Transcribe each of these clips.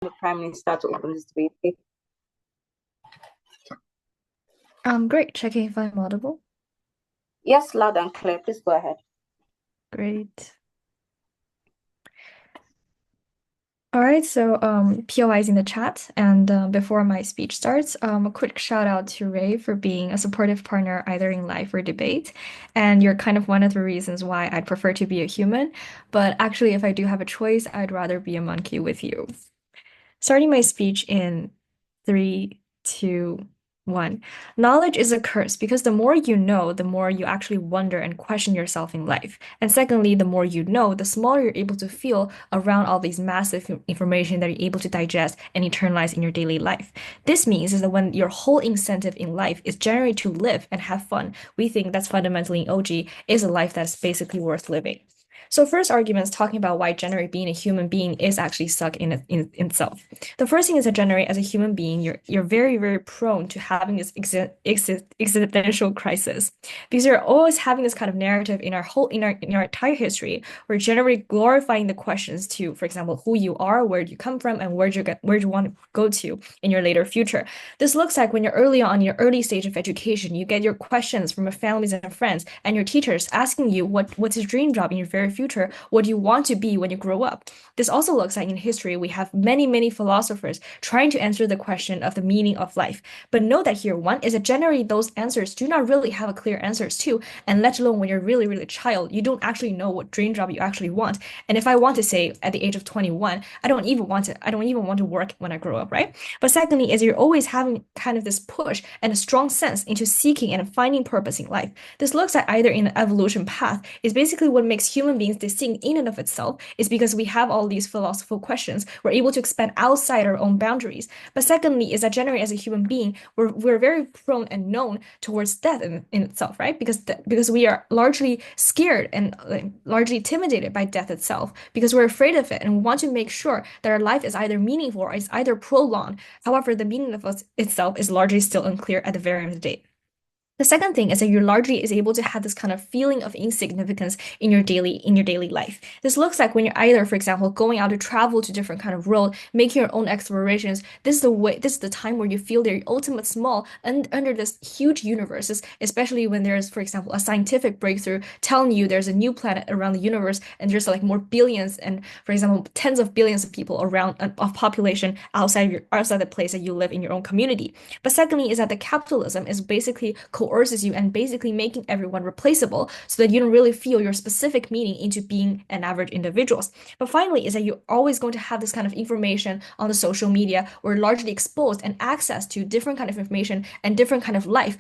the Prime Minister to open this debate. Great. Checking if I'm audible. Yes, loud and clear. Please go ahead. Great. All right, so POI is in the chat, and before my speech starts, a quick shout out to Ray for being a supportive partner either in life or debate, and you're kind of one of the reasons why I'd prefer to be a human, but actually, if I do have a choice, I'd rather be a monkey with you. Starting my speech in three, two, one. Knowledge is a curse because the more you know, the more you actually wonder and question yourself in life. And secondly, the more you know, the smaller you're able to feel around all these massive information that you're able to digest and internalize in your daily life. This means is that when your whole incentive in life is generally to live and have fun, we think that's fundamentally in OG is a life that's basically worth living. So first argument is talking about why generate being a human being is actually suck in itself. The first thing is that generate as a human being, you're very, very prone to having this existential crisis because you're always having this kind of narrative in our entire history. We're generally glorifying the questions to, for example, who you are, where you come from, and where you want to go to in your later future. This looks like when you're early on in your early stage of education, you get your questions from your families and friends and your teachers asking you what's your dream job in your very future, what do you want to be when you grow up. This also looks like in history we have many, many philosophers trying to answer the question of the meaning of life. But know that here, one is that generally those answers do not really have a clear answers to, and let alone when you're really, really a child, you don't actually know what dream job you actually want. And if I want to say at the age of 21, I don't even want to work when I grow up, right? But secondly, is you're always having kind of this push and a strong sense into seeking and finding purpose in life. This looks at either in an evolution path, is basically what makes human beings distinct in and of itself, is because we have all these philosophical questions. We're able to expand outside our own boundaries. But secondly, is that generally as a human being, we're very prone and known towards death in itself, right? Because we are largely scared and largely intimidated by death itself, because we're afraid of it and we want to make sure that our life is either meaningful or is either prolonged. However, the meaning of itself is largely still unclear at the very end of the day. The second thing is that you largely is able to have this kind of feeling of insignificance in your daily life. This looks like when you're either, for example, going out to travel to different kind of world, making your own explorations. This is the time where you feel they're ultimate small and under this huge universes, especially when there's, for example, a scientific breakthrough telling you there's a new planet around the universe and there's like more billions and, for example, tens of billions of people around of population outside the place that you live in your own community. But secondly, is that the capitalism is basically coerces you and basically making everyone replaceable so that you don't really feel your specific meaning into being an average individuals. But finally, is that you're always going to have this kind of information on the social media or largely exposed and access to different kind of information and different kind of life,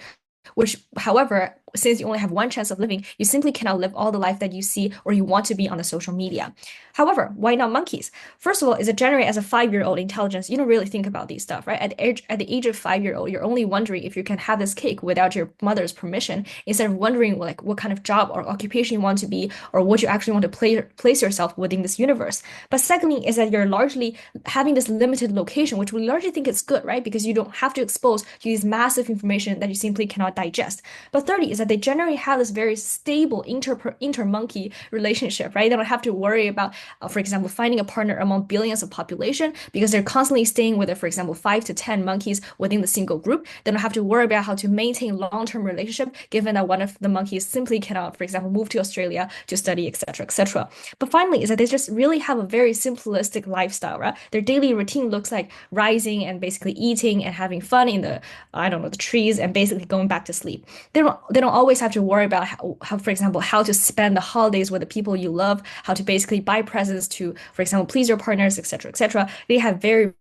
which, however, since you only have one chance of living, you simply cannot live all the life that you see or you want to be on the social media. However, why not monkeys? First of all, is it generate as a 5-year-old intelligence? You don't really think about these stuff, right? At the age of 5-year-old, you're only wondering if you can have this cake without your mother's permission, instead of wondering like what kind of job or occupation you want to be or what you actually want to place yourself within this universe. But secondly, is that you're largely having this limited location, which we largely think is good, right? Because you don't have to expose to these massive information that you simply cannot digest. But thirdly, is that they generally have this very stable inter-monkey relationship, right? They don't have to worry about, for example, finding a partner among billions of population because they're constantly staying with, for example, 5 to 10 monkeys within the single group. They don't have to worry about how to maintain long-term relationship, given that one of the monkeys simply cannot, for example, move to Australia to study, etc., etc. But finally, is that they just really have a very simplistic lifestyle, right? Their daily routine looks like rising and basically eating and having fun in the, I don't know, the trees and basically going back to sleep. They don't always have to worry about how, for example, how to spend the holidays with the people you love, how to basically buy presents to, for example, please your partners, etc., etc. They have very,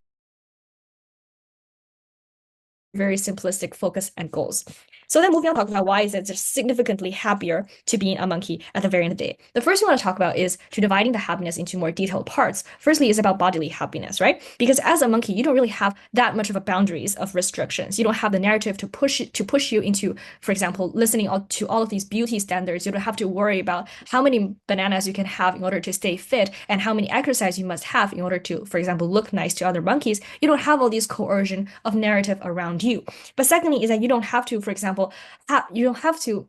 very simplistic focus and goals. So then moving on to talk about why is it just significantly happier to being a monkey at the very end of the day. The first thing I want to talk about is to dividing the happiness into more detailed parts. Firstly, is about bodily happiness, right? Because as a monkey, you don't really have that much of a boundaries of restrictions. You don't have the narrative to push you into, for example, listening to all of these beauty standards. You don't have to worry about how many bananas you can have in order to stay fit and how many exercise you must have in order to, for example, look nice to other monkeys. You don't have all these coercion of narrative around you. But secondly, is that you don't have to, for example, you don't have to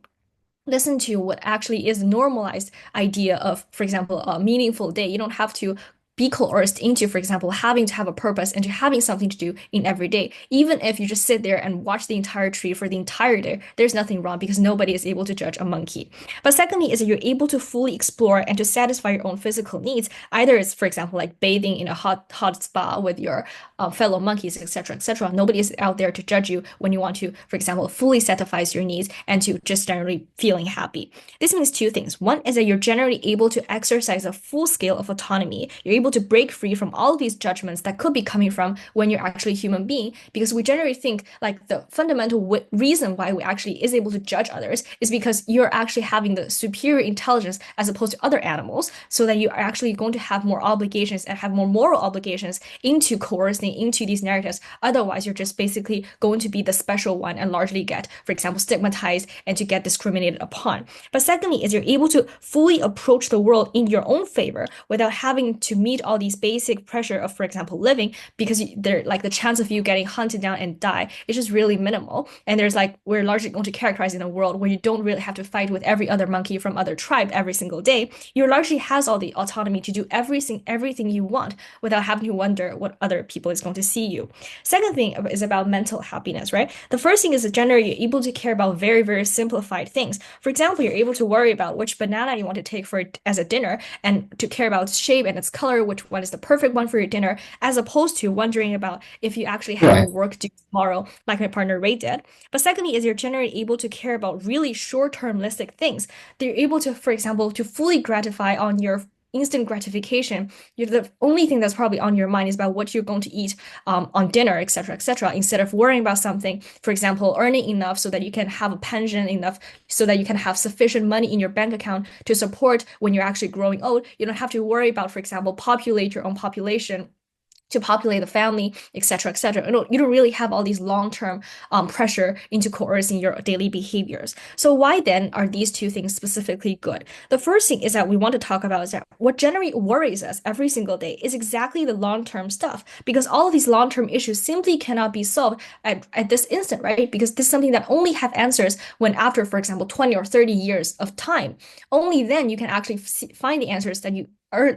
listen to what actually is normalized idea of, for example, a meaningful day. You don't have to be coerced into, for example, having to have a purpose and to having something to do in every day. Even if you just sit there and watch the entire tree for the entire day, there's nothing wrong because nobody is able to judge a monkey. But secondly, is that you're able to fully explore and to satisfy your own physical needs. Either it's, for example, like bathing in a hot spa with your fellow monkeys, etc., etc. Nobody is out there to judge you when you want to, for example, fully satisfy your needs and to just generally feeling happy. This means two things. One is that you're generally able to exercise a full scale of autonomy. You're able to break free from all of these judgments that could be coming from when you're actually a human being, because we generally think like the fundamental reason why we actually is able to judge others is because you're actually having the superior intelligence as opposed to other animals, so that you are actually going to have more obligations and have more moral obligations into coercing into these narratives. Otherwise, you're just basically going to be the special one and largely get, for example, stigmatized and to get discriminated upon. But secondly, is you're able to fully approach the world in your own favor without having to meet all these basic pressure of, for example, living, because they're like the chance of you getting hunted down and die is just really minimal. And there's like we're largely going to characterize in a world where you don't really have to fight with every other monkey from other tribe every single day. You largely has all the autonomy to do everything you want without having to wonder what other people is going to see you. Second thing is about mental happiness, right? The first thing is that generally you're able to care about very, very simplified things. For example, you're able to worry about which banana you want to take for as a dinner and to care about its shape and its color, which one is the perfect one for your dinner, as opposed to wondering about if you actually have a Right. work due tomorrow, like my partner Ray did. But secondly, is you're generally able to care about really short-termistic things. They're able to, for example, to fully gratify on your instant gratification. You're the only thing that's probably on your mind is about what you're going to eat on dinner, etc., etc., instead of worrying about something, for example, earning enough so that you can have a pension enough so that you can have sufficient money in your bank account to support when you're actually growing old. You don't have to worry about, for example, populate your own population to populate the family, etc., etc. You don't really have all these long-term pressure into coercing your daily behaviors. So why then are these two things specifically good? The first thing is that we want to talk about is that what generally worries us every single day is exactly the long-term stuff, because all of these long-term issues simply cannot be solved at this instant, right? Because this is something that only have answers when after, for example, 20 or 30 years of time. Only then you can actually find the answers that you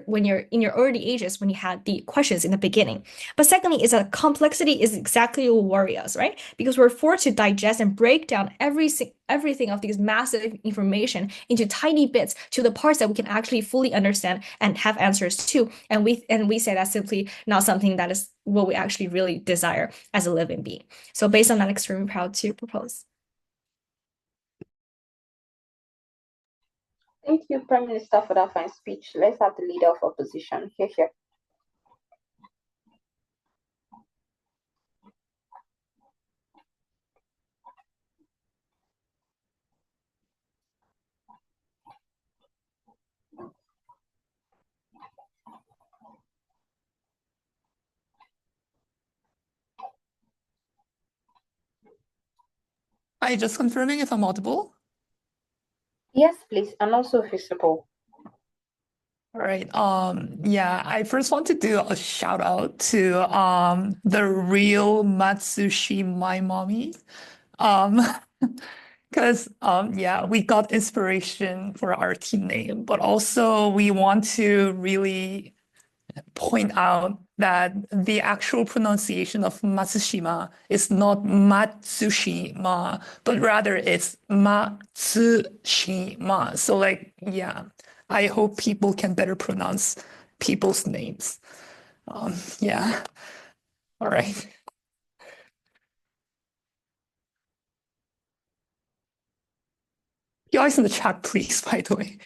when you're in your early ages when you had the questions in the beginning. But secondly, is that complexity is exactly what worries us, right? Because we're forced to digest and break down everything of these massive information into tiny bits to the parts that we can actually fully understand and have answers to. And we say that's simply not something that is what we actually really desire as a living being. So based on that, extremely proud to propose. Thank you, Prime Minister, for that fine speech. Let's have the leader of opposition. Here. Hi, just confirming if I'm audible. Yes, please, and also visible. All right. Yeah, I first want to do a shout out to the real Matsushi My Mommy. Um because yeah, we got inspiration for our team name, but also we want to really point out that the actual pronunciation of Matsushima is not Matsushima, but rather it's Matsushima. So like, yeah, I hope people can better pronounce people's names. Yeah. All right. You guys in the chat, please, by the way.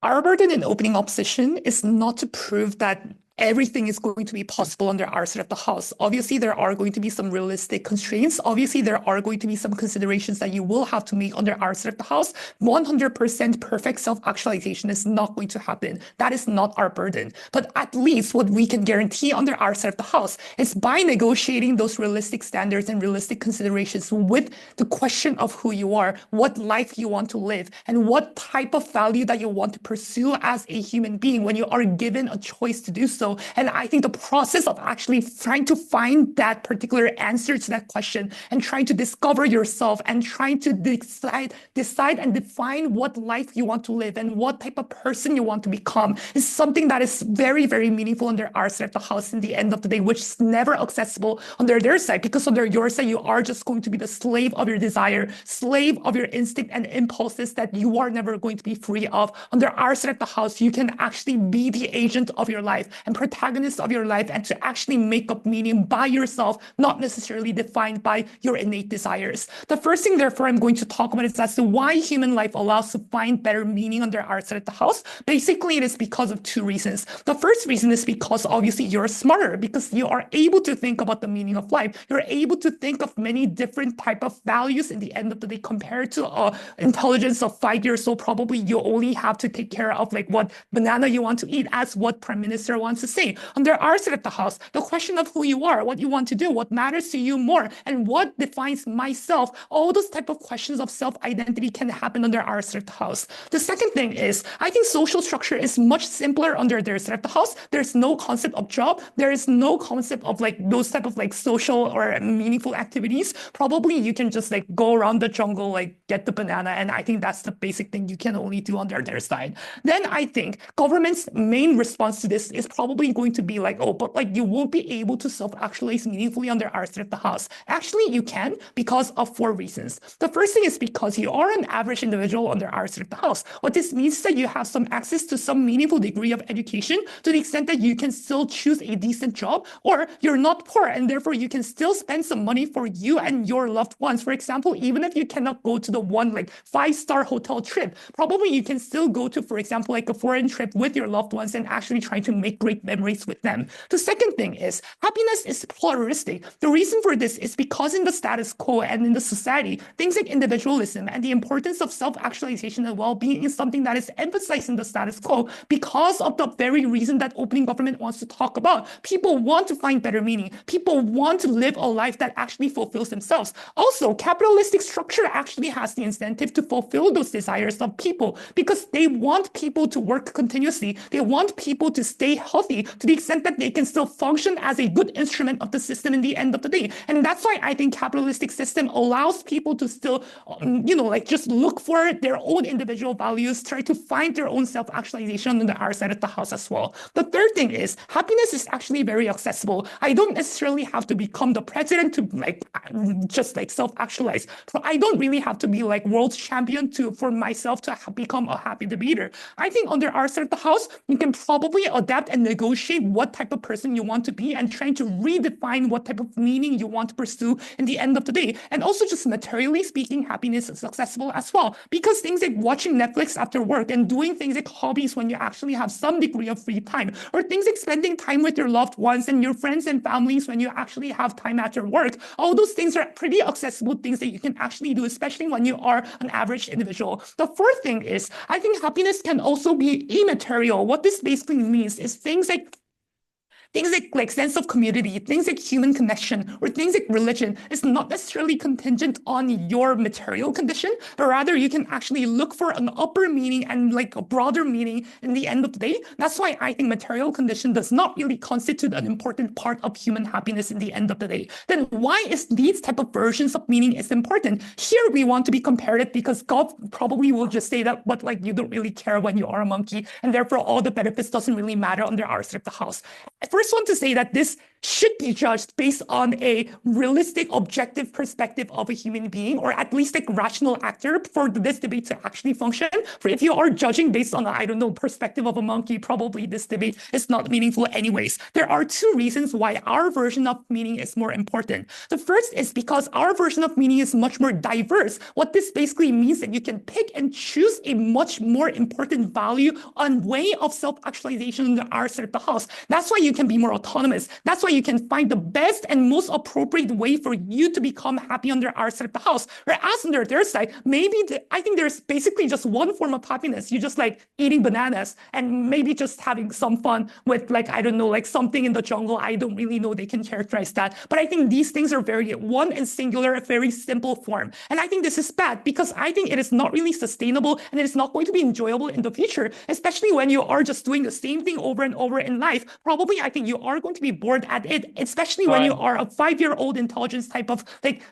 Our burden in opening opposition is not to prove that everything is going to be possible under our side of the house. Obviously, there are going to be some realistic constraints. Obviously, there are going to be some considerations that you will have to make under our side of the house. 100% perfect self-actualization is not going to happen. That is not our burden. But at least what we can guarantee under our side of the house is by negotiating those realistic standards and realistic considerations with the question of who you are, what life you want to live, and what type of value that you want to pursue as a human being when you are given a choice to do so. And I think the process of actually trying to find that particular answer to that question and trying to discover yourself and trying to decide and define what life you want to live and what type of person you want to become is something that is very, very meaningful under our side of the house in the end of the day, which is never accessible under their side, because under your side, you are just going to be the slave of your desire, slave of your instinct and impulses that you are never going to be free of. Under our side of the house, you can actually be the agent of your life and protagonist of your life, and to actually make up meaning by yourself, not necessarily defined by your innate desires. The first thing, therefore, I'm going to talk about is as to why human life allows to find better meaning under our side of the house. Basically, it is because of two reasons. The first reason is because obviously you're smarter, because you are able to think about the meaning of life. You're able to think of many different type of values in the end of the day compared to intelligence of 5 years old. Probably you only have to take care of like what banana you want to eat, as what prime minister wants to say. Under our side of the house, the question of who you are, what you want to do, what matters to you more, and what defines myself, all those type of questions of self-identity can happen under our side of the house. The second thing is, I think social structure is much simpler under their side of the house. There's no concept of job. There is no concept of like those type of like social or meaningful activities. Probably you can just like go around the jungle, like get the banana. And I think that's the basic thing you can only do under their side. Then I think government's main response to this is probably going to be like, oh, but like you won't be able to self-actualize meaningfully under our side of the house. Actually, you can, because of 4 reasons. The first thing is because you are an average individual under our side of the house. What this means is that you have some access to some meaningful degree of education to the extent that you can still choose a decent job, or you're not poor and therefore you can still spend some money for you and your loved ones. For example, even if you cannot go to the one like 5-star hotel trip, probably you can still go to, for example, like a foreign trip with your loved ones and actually try to make great memories with them. The second thing is happiness is pluralistic. The reason for this is because in the status quo and in the society, things like individualism and the importance of self-actualization and well-being is something that is emphasized in the status quo because of the very reason that opening government wants to talk about. People want to find better meaning. People want to live a life that actually fulfills themselves. Also, capitalistic structure actually has the incentive to fulfill those desires of people because they want people to work continuously. They want people to stay healthy to the extent that they can still function as a good instrument of the system in the end of the day. And that's why I think capitalistic system allows people to still, like just look for their own individual values, try to find their own self-actualization on the our side of the house as well. The third thing is happiness is actually very accessible. I don't necessarily have to become the president to like just like self-actualize. I don't really have to be like world champion for myself to become a happy debater. I think under our side of the house, you can probably adapt and negotiate what type of person you want to be and trying to redefine what type of meaning you want to pursue in the end of the day. And also just materially speaking, happiness is accessible as well, because things like watching Netflix after work and doing things like hobbies when you actually have some degree of free time, or things like spending time with your loved ones and your friends and families when you actually have time after work, all those things are pretty accessible things that you can actually do, especially when you are an average individual. The fourth thing is, I think happiness can also be immaterial. What this basically means is things like sense of community, things like human connection, or things like religion is not necessarily contingent on your material condition, but rather you can actually look for an upper meaning and like a broader meaning in the end of the day. That's why I think material condition does not really constitute an important part of human happiness in the end of the day. Then why is these type of versions of meaning is important? Here we want to be comparative because God probably will just say that, but like you don't really care when you are a monkey, and therefore all the benefits doesn't really matter under our side of the house. I first want to say that this should be judged based on a realistic, objective perspective of a human being, or at least like rational actor for this debate to actually function. For if you are judging based on, I don't know, perspective of a monkey, probably this debate is not meaningful anyways. There are two reasons why our version of meaning is more important. The first is because our version of meaning is much more diverse. What this basically means that you can pick and choose a much more important value on way of self-actualization in our side of the house. That's why you can be more autonomous. That's why you can find the best and most appropriate way for you to become happy under our side of the house. Whereas under their side, maybe I think there's basically just one form of happiness. You just like eating bananas and maybe just having some fun with like, I don't know, like something in the jungle. I don't really know they can characterize that. But I think these things are very one and singular, very simple form. And I think this is bad because I think it is not really sustainable and it is not going to be enjoyable in the future, especially when you are just doing the same thing over and over in life. Probably I think you are going to be bored at it, especially when you are a 5-year-old intelligence type of like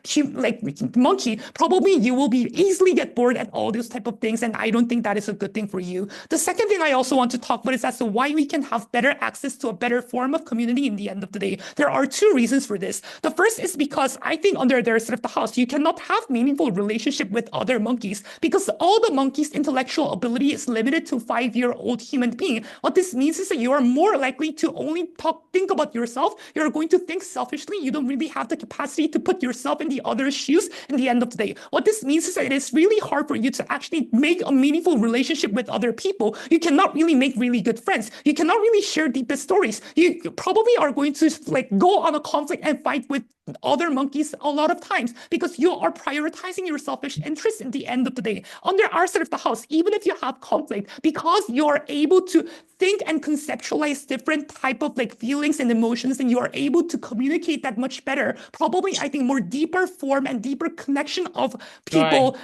monkey. Probably you will be easily get bored at all those type of things, and I don't think that is a good thing for you. The second thing I also want to talk about is as to why we can have better access to a better form of community in the end of the day. There are two reasons for this. The first is because I think under their side of the house, you cannot have meaningful relationship with other monkeys because all the monkeys' intellectual ability is limited to 5-year-old human being. What this means is that you are more likely to only think about yourself. You're going to think selfishly. You don't really have the capacity to put yourself in the other's shoes in the end of the day. What this means is that it is really hard for you to actually make a meaningful relationship with other people. You cannot really make really good friends. You cannot really share deepest stories. You probably are going to like go on a conflict and fight with other monkeys a lot of times because you are prioritizing your selfish interests in the end of the day. Under our side of the house, even if you have conflict, because you're able to think and conceptualize different type of like feelings and emotions, and you are able to communicate that much better. Probably, I think more deeper form and deeper connection of people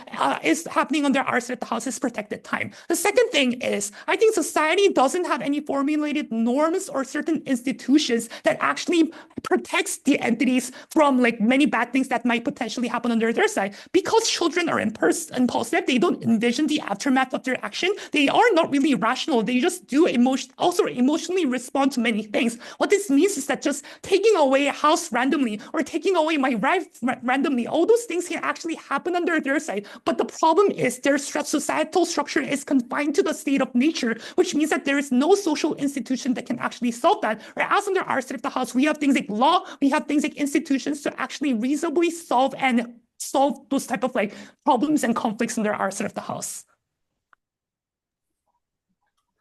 is happening under our side of the house is protected time. The second thing is, I think society doesn't have any formulated norms or certain institutions that actually protects the entities from like many bad things that might potentially happen under their side. Because children are impulsive, they don't envision the aftermath of their action. They are not really rational. They just do emotionally respond to many things. What this means is that just taking away a house randomly or taking away my wife randomly, all those things can actually happen under their side. But the problem is their societal structure is confined to the state of nature, which means that there is no social institution that can actually solve that. Whereas under our side of the house, we have things like law, we have things like institutions to actually reasonably solve those type of like problems and conflicts under our side of the house.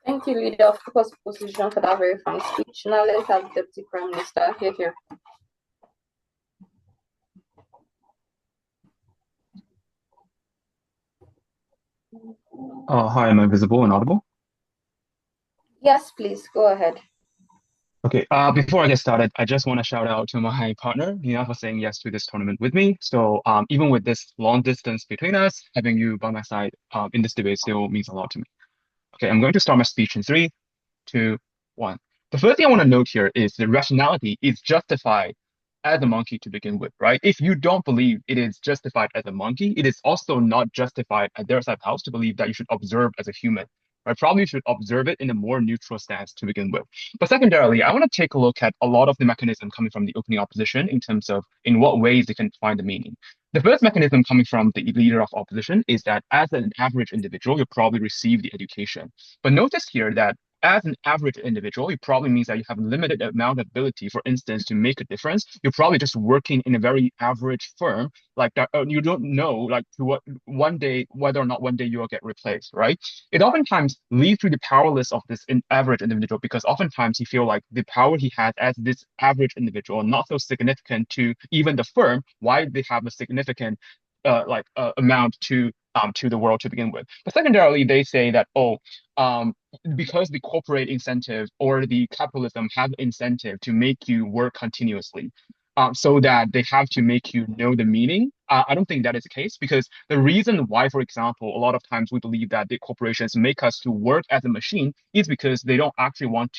Thank you, Leader of the Opposition, for that very fine speech. Now let's have Deputy Prime Minister. Here. Hi, am I visible and audible? Yes, please, go ahead. Okay, before I get started, I just want to shout out to my partner, Nina, for saying yes to this tournament with me. So even with this long distance between us, having you by my side in this debate still means a lot to me. Okay, I'm going to start my speech in 3, 2, 1. The first thing I want to note here is the rationality is justified as a monkey to begin with, right? If you don't believe it is justified as a monkey, it is also not justified at their side house to believe that you should observe as a human. Right? Probably you should observe it in a more neutral stance to begin with. But secondarily, I want to take a look at a lot of the mechanism coming from the opening opposition in terms of in what ways they can find the meaning. The first mechanism coming from the leader of opposition is that as an average individual, you probably receive the education. But notice here that as an average individual, it probably means that you have limited amount of ability, for instance, to make a difference. You're probably just working in a very average firm like that. You don't know like to what one day, whether or not one day you will get replaced, right? It oftentimes leads to the powerless of this average individual because oftentimes he feel like the power he has as this average individual not so significant to even the firm, why they have a significant amount to the world to begin with. But secondarily, they say that, because the corporate incentive or the capitalism have incentive to make you work continuously, so that they have to make you know the meaning. I don't think that is the case because the reason why, for example, a lot of times we believe that the corporations make us to work as a machine is because they don't actually want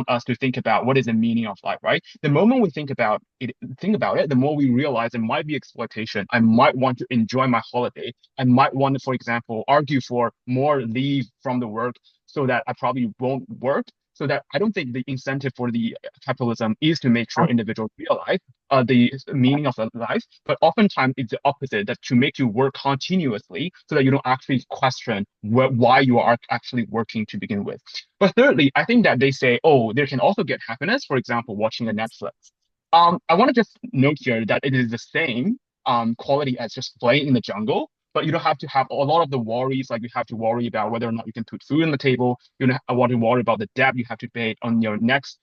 us to think about what is the meaning of life, right? The moment we think about it, the more we realize it might be exploitation. I might want to enjoy my holiday. I might want to, for example, argue for more leave from the work so that I probably won't work So that I don't think the incentive for the capitalism is to make sure individuals realize the meaning of their life, but oftentimes it's the opposite, that to make you work continuously so that you don't actually question why you are actually working to begin with. But thirdly, I think that they say, oh, there can also get happiness, for example, watching a Netflix. I want to just note here that it is the same quality as just playing in the jungle, but you don't have to have a lot of the worries, like you have to worry about whether or not you can put food on the table. You don't want to worry about the debt you have to pay on your next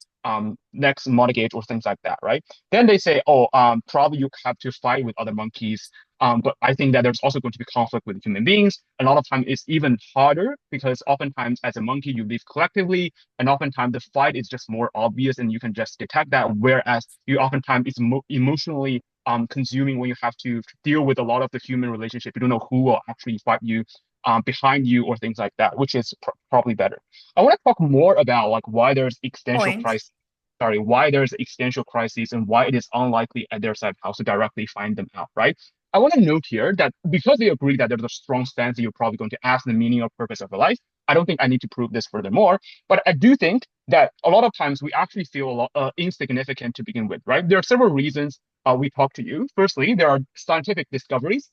mortgage or things like that, right? Then they say, oh, probably you have to fight with other monkeys. But I think that there's also going to be conflict with human beings. A lot of times it's even harder because oftentimes as a monkey you live collectively, and oftentimes the fight is just more obvious and you can just detect that. Whereas you oftentimes it's emotionally consuming when you have to deal with a lot of the human relationship. You don't know who will actually fight you behind you or things like that, which is probably better. I want to talk more about like why there's existential crisis. Sorry, why there's existential crises and why it is unlikely at their side house to directly find them out, right? I want to note here that because they agree that there's a strong stance that you're probably going to ask the meaning or purpose of your life, I don't think I need to prove this furthermore, but I do think that a lot of times we actually feel a lot insignificant to begin with, right? There are several reasons we talk to you. Firstly, there are scientific discoveries,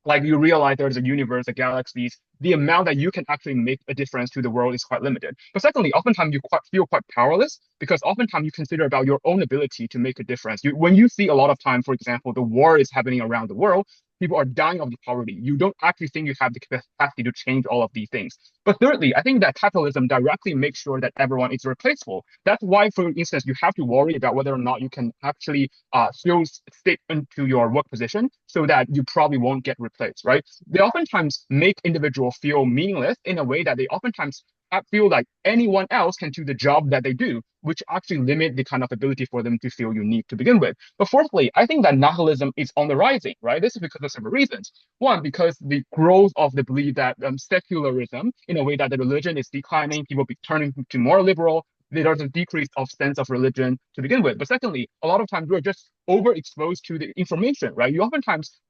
like you realize there's a universe, a galaxies, the amount that you can actually make a difference to the world is quite limited. But secondly, oftentimes you feel quite powerless because oftentimes you consider about your own ability to make a difference. When you see a lot of time, for example, the war is happening around the world, people are dying of poverty. You don't actually think you have the capacity to change all of these things. But thirdly, I think that capitalism directly makes sure that everyone is replaceable. That's why, for instance, you have to worry about whether or not you can actually still stick into your work position so that you probably won't get replaced, right? They oftentimes make individuals feel meaningless in a way that they oftentimes feel like anyone else can do the job that they do, which actually limit the kind of ability for them to feel unique to begin with. But fourthly, I think that nihilism is on the rising, right? This is because of several reasons. One, because the growth of the belief that secularism, in a way that the religion is declining, people be turning to more liberal, there's a decrease of sense of religion to begin with. But secondly, a lot of times we're just overexposed to the information, right? You oftentimes,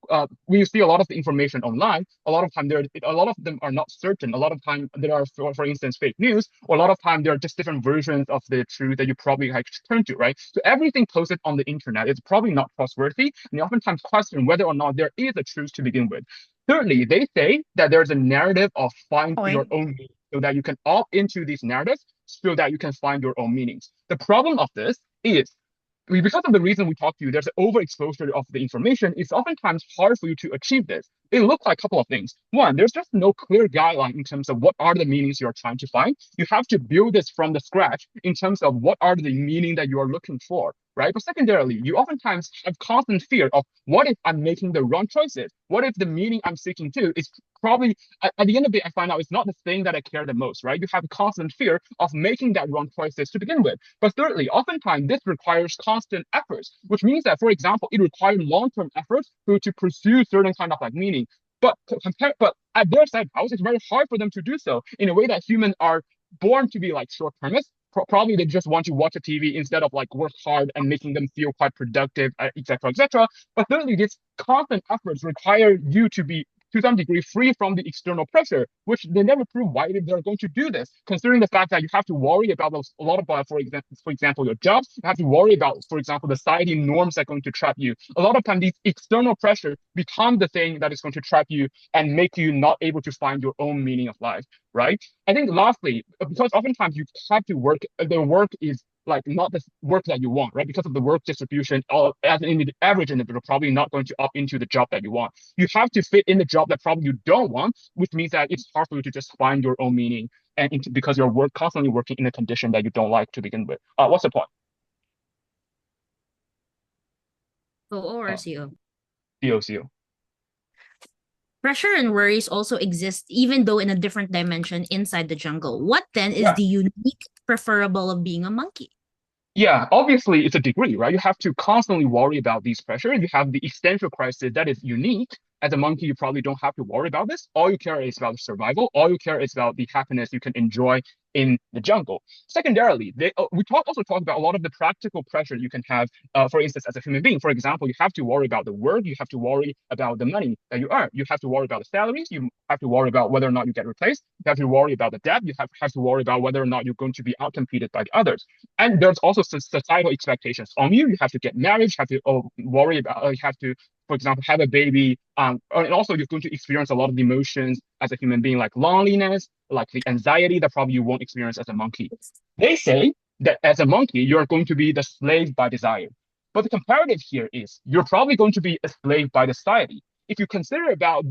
when you see a lot of the information online, a lot of time a lot of them are not certain. A lot of time there are, for instance, fake news, or a lot of time there are just different versions of the truth that you probably like to turn to, right? So everything posted on the internet is probably not trustworthy, and you oftentimes question whether or not there is a truth to begin with. Thirdly, they say that there's a narrative of find your own meaning, so that you can opt into these narratives so that you can find your own meanings. The problem of this is because of the reason we talked to you, there's an overexposure of the information. It's oftentimes hard for you to achieve this. It looks like a couple of things. One, there's just no clear guideline in terms of what are the meanings you're trying to find. You have to build this from the scratch in terms of what are the meaning that you are looking for, right? But secondarily, you oftentimes have constant fear of what if I'm making the wrong choices? What if the meaning I'm seeking to is probably, at the end of the day, I find out it's not the thing that I care the most, right? You have constant fear of making that wrong choices to begin with. But thirdly, oftentimes this requires constant efforts, which means that, for example, it requires long-term efforts to pursue certain kind of like meaning. But at their side house, it's very hard for them to do so in a way that humans are born to be like short-termists. Probably they just want to watch a TV instead of like work hard and making them feel quite productive, etc., etc. But thirdly, these constant efforts require you to be to some degree free from the external pressure, which they never prove why they're going to do this, considering the fact that you have to worry about a lot about, for example, your jobs. You have to worry about, for example, the society norms that are going to trap you. A lot of times, these external pressure become the thing that is going to trap you and make you not able to find your own meaning of life, right? I think lastly, because oftentimes you have to work, the work is like not the work that you want, right? Because of the work distribution, as an average individual, probably not going to opt into the job that you want. You have to fit in the job that probably you don't want, which means that it's hard for you to just find your own meaning, and because you're constantly working in a condition that you don't like to begin with. What's the point? or CO. CO. Pressure and worries also exist, even though in a different dimension inside the jungle. What then is the unique preferable of being a monkey? Yeah, obviously it's a degree, right? You have to constantly worry about these pressures. You have the existential crisis that is unique, as a monkey, you probably don't have to worry about this. All you care is about survival. All you care is about the happiness you can enjoy in the jungle. Secondarily, we also talk about a lot of the practical pressure you can have, for instance, as a human being. For example, you have to worry about the work, you have to worry about the money that you earn, you have to worry about the salaries, you have to worry about whether or not you get replaced, you have to worry about the debt, you have to worry about whether or not you're going to be outcompeted by the others. And there's also societal expectations on you. You have to get married, you have to worry about, you have to, for example, have a baby. And also you're going to experience a lot of emotions as a human being, like loneliness, like the anxiety that probably you won't experience as a monkey. They say that as a monkey, you're going to be the slave by desire. But the comparative here is you're probably going to be a slave by society. If you consider about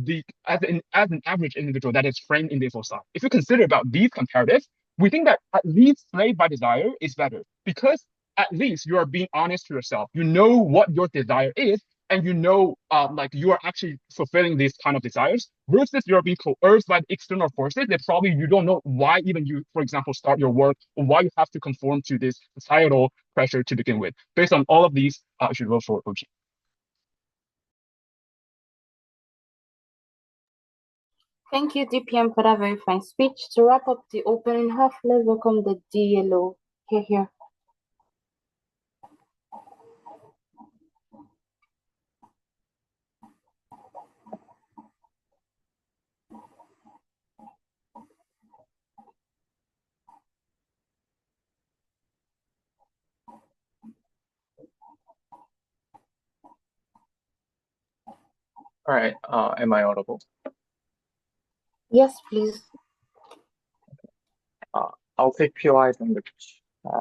as an average individual that is framed in the Infoslide, if you consider about these comparatives, we think that at least slave by desire is better, because at least you are being honest to yourself. You know what your desire is, and you know, like you are actually fulfilling these kind of desires, versus you're being coerced by external forces that probably you don't know why even you, for example, start your work, or why you have to conform to this societal pressure to begin with. Based on all of these, you should vote for OG. Thank you, DPM, for that very fine speech. To wrap up the opening half, let's welcome the DLO. Here. All right, am I audible? Yes, please. I'll take POIs in the chat.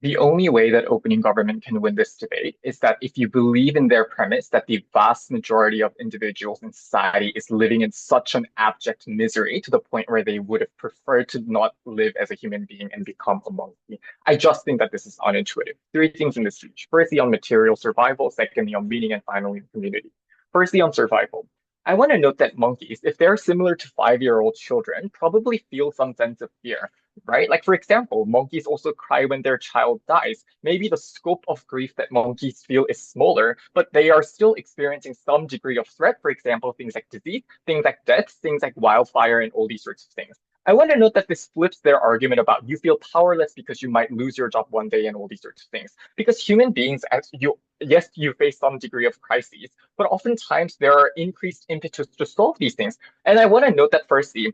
The only way that opening government can win this debate is that if you believe in their premise that the vast majority of individuals in society is living in such an abject misery to the point where they would have preferred to not live as a human being and become a monkey. I just think that this is unintuitive. Three things in this speech. Firstly, on material survival. Secondly, on meaning. And finally, on community. Firstly, on survival. I want to note that monkeys, if they're similar to 5-year-old children, probably feel some sense of fear, right? Like, for example, monkeys also cry when their child dies. Maybe the scope of grief that monkeys feel is smaller, but they are still experiencing some degree of threat. For example, things like disease, things like death, things like wildfire, and all these sorts of things. I want to note that this flips their argument about you feel powerless because you might lose your job one day and all these sorts of things. Because human beings, yes, you face some degree of crises, but oftentimes there are increased impetus to solve these things. And I want to note that firstly,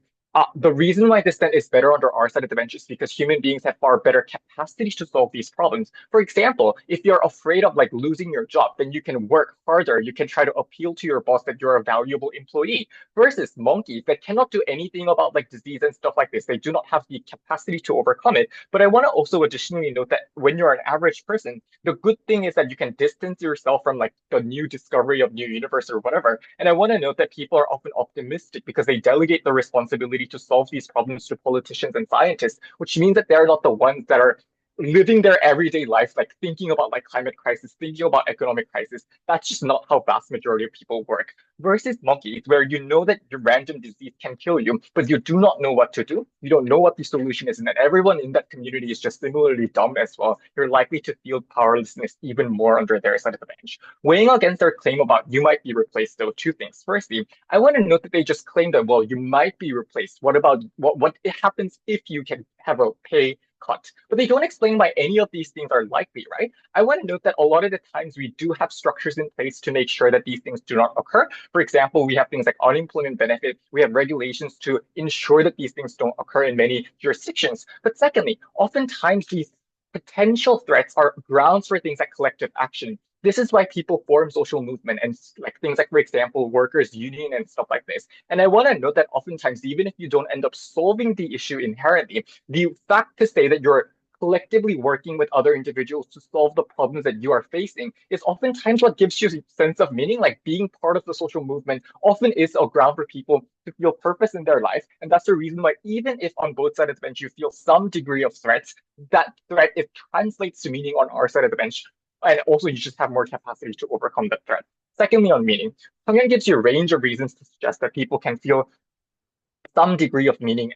the reason why this then is better under our side of the bench is because human beings have far better capacity to solve these problems. For example, if you're afraid of like losing your job, then you can work harder. You can try to appeal to your boss that you're a valuable employee. Versus monkeys that cannot do anything about like disease and stuff like this. They do not have the capacity to overcome it. But I want to also additionally note that when you're an average person, the good thing is that you can distance yourself from like the new discovery of new universe or whatever. And I want to note that people are often optimistic because they delegate the responsibility to solve these problems to politicians and scientists, which means that they're not the ones that are living their everyday life, like thinking about like climate crisis, thinking about economic crisis. That's just not how vast majority of people work. Versus monkeys, where you know that your random disease can kill you, but you do not know what to do. You don't know what the solution is, and that everyone in that community is just similarly dumb as well. You're likely to feel powerlessness even more under their side of the bench. Weighing against their claim about you might be replaced, though, two things. Firstly, I want to note that they just claim that, well, you might be replaced. What about what happens if you can have a pay cut? But they don't explain why any of these things are likely, right? I want to note that a lot of the times we do have structures in place to make sure that these things do not occur. For example, we have things like unemployment benefit. We have regulations to ensure that these things don't occur in many jurisdictions. But secondly, oftentimes these potential threats are grounds for things like collective action. This is why people form social movement and like things like, for example, workers' union and stuff like this. And I want to note that oftentimes, even if you don't end up solving the issue inherently, the fact to say that you're collectively working with other individuals to solve the problems that you are facing is oftentimes what gives you a sense of meaning. Like being part of the social movement often is a ground for people to feel purpose in their life. And that's the reason why even if on both sides of the bench you feel some degree of threats, that threat, it translates to meaning on our side of the bench. And also you just have more capacity to overcome that threat. Secondly, on meaning, Sunghyun gives you a range of reasons to suggest that people can feel some degree of meaning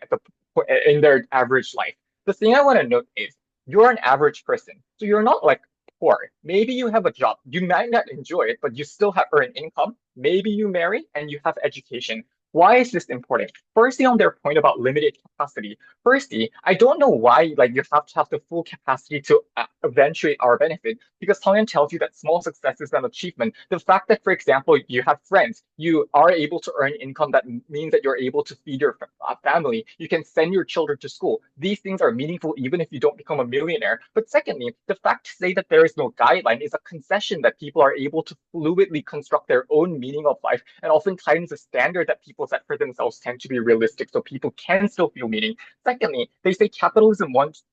in their average life. The thing I want to note is you're an average person. So you're not like poor. Maybe you have a job. You might not enjoy it, but you still have earned income. Maybe you marry and you have education. Why is this important? Firstly, on their point about limited capacity. Firstly, I don't know why like you have to have the full capacity to eventuate our benefit, because Sunghyun tells you that small success is an achievement. The fact that, for example, you have friends, you are able to earn income that means that you're able to feed your family, you can send your children to school. These things are meaningful even if you don't become a millionaire. But secondly, the fact to say that there is no guideline is a concession that people are able to fluidly construct their own meaning of life, and oftentimes the standard that people set for themselves tend to be realistic, so people can still feel meaning. Secondly, they say capitalism wants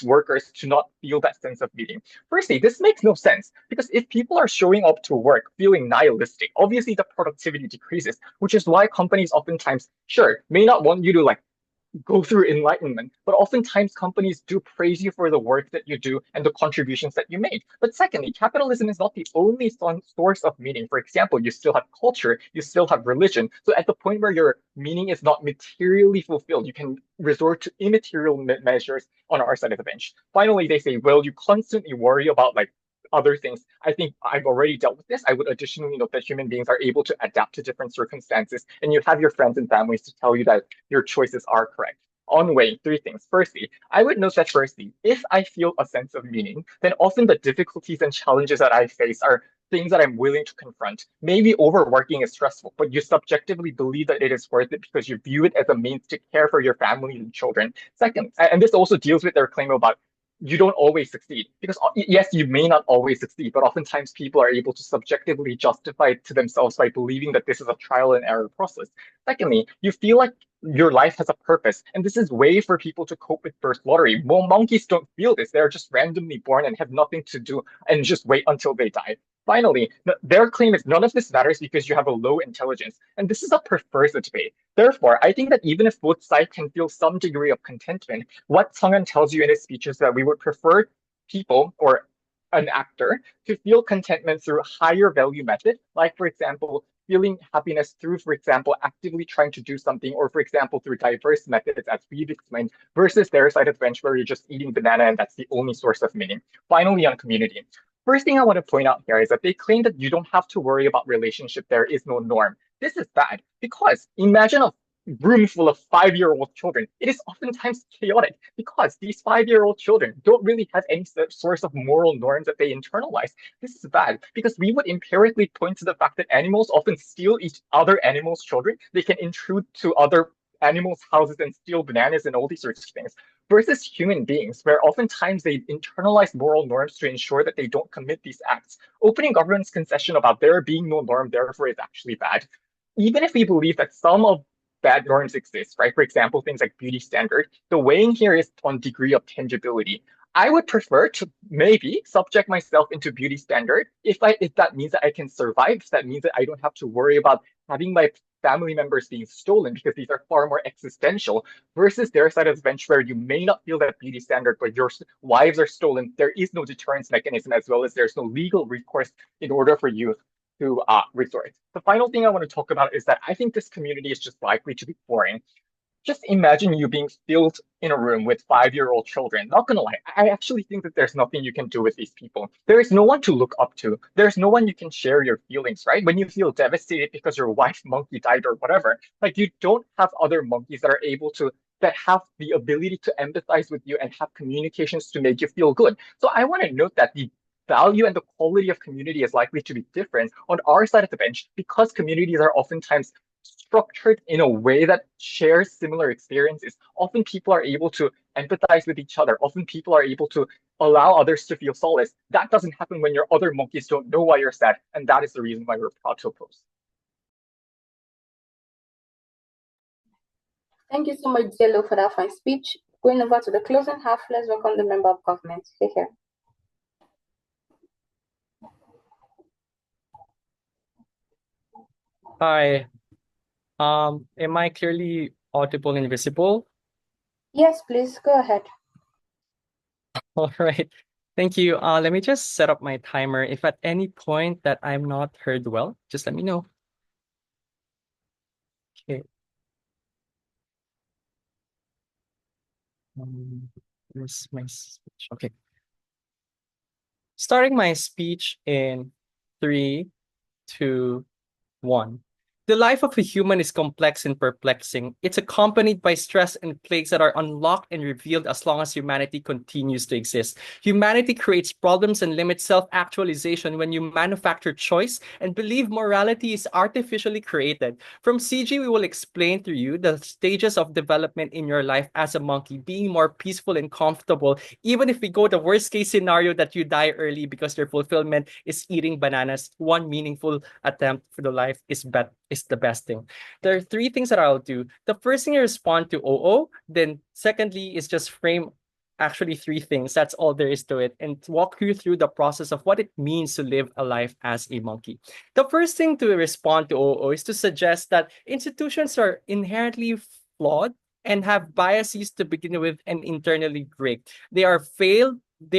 workers to not feel that sense of meaning. Firstly, this makes no sense, because if people are showing up to work feeling nihilistic, obviously the productivity decreases, which is why companies oftentimes, sure, may not want you to like go through enlightenment, but oftentimes companies do praise you for the work that you do and the contributions that you make. But secondly, capitalism is not the only source of meaning. For example, you still have culture, you still have religion. So at the point where your meaning is not materially fulfilled, you can resort to immaterial measures on our side of the bench. Finally, they say, well, you constantly worry about like other things. I think I've already dealt with this. I would additionally note that human beings are able to adapt to different circumstances, and you have your friends and families to tell you that your choices are correct. On weighing three things. Firstly, I would note that firstly, if I feel a sense of meaning, then often the difficulties and challenges that I face are things that I'm willing to confront. Maybe overworking is stressful, but you subjectively believe that it is worth it because you view it as a means to care for your family and children. Second, and this also deals with their claim about you don't always succeed, because yes, you may not always succeed, but oftentimes people are able to subjectively justify it to themselves by believing that this is a trial and error process. Secondly, you feel like your life has a purpose, and this is way for people to cope with first lottery. Monkeys don't feel this. They're just randomly born and have nothing to do and just wait until they die. Finally, their claim is none of this matters because you have a low intelligence, and this is a perverse debate. Therefore, I think that even if both sides can feel some degree of contentment, what Sunghyun tells you in his speech is that we would prefer people or an actor to feel contentment through a higher value method, like, for example, feeling happiness through, for example, actively trying to do something, or, for example, through diverse methods, as we've explained, versus their side of the bench where you're just eating banana and that's the only source of meaning. Finally, on community. First thing I want to point out here is that they claim that you don't have to worry about relationship, there is no norm. This is bad, because imagine a room full of 5-year-old children. It is oftentimes chaotic because these 5-year-old children don't really have any source of moral norms that they internalize. This is bad because we would empirically point to the fact that animals often steal each other animals' children. They can intrude to other animals' houses and steal bananas and all these sorts of things. Versus human beings, where oftentimes they internalize moral norms to ensure that they don't commit these acts. Opening government's concession about there being no norm, therefore, is actually bad. Even if we believe that some of bad norms exist, right? For example, things like beauty standard, the weighing here is on degree of tangibility. I would prefer to maybe subject myself into beauty standard if that means that I can survive, if that means that I don't have to worry about having my family members being stolen, because these are far more existential, versus their side of the bench where you may not feel that beauty standard, but your wives are stolen. There is no deterrence mechanism, as well as there's no legal recourse in order for you to resort. The final thing I want to talk about is that I think this community is just likely to be boring. Just imagine you being filled in a room with 5-year-old children. Not gonna lie, I actually think that there's nothing you can do with these people. There is no one to look up to. There's no one you can share your feelings, right? When you feel devastated because your wife monkey died or whatever, like you don't have other monkeys that have the ability to empathize with you and have communications to make you feel good. So I want to note that the value and the quality of community is likely to be different on our side of the bench, because communities are oftentimes structured in a way that shares similar experiences, often people are able to empathize with each other. Often people are able to allow others to feel solace. That doesn't happen when your other monkeys don't know why you're sad, and that is the reason why we're proud to oppose. Thank you so much, Jello, for that fine speech. Going over to the closing half, let's welcome the member of government. Here. Hi. Am I clearly audible and visible? Yes, please go ahead. All right. Thank you. Let me just set up my timer. If at any point that I'm not heard well, just let me know. Okay. Where's my speech? Okay. Starting my speech in 3, 2, 1. The life of a human is complex and perplexing. It's accompanied by stress and plagues that are unlocked and revealed as long as humanity continues to exist. Humanity creates problems and limits self-actualization when you manufacture choice and believe morality is artificially created. From CG, we will explain to you the stages of development in your life as a monkey, being more peaceful and comfortable, even if we go the worst case scenario that you die early because your fulfillment is eating bananas. One meaningful attempt for the life is the best thing. There are 3 things that I'll do. The first thing is respond to OO. Then secondly is just frame actually 3 things. That's all there is to it. And walk you through the process of what it means to live a life as a monkey. The first thing to respond to OO is to suggest that institutions are inherently flawed and have biases to begin with and internally rigged. They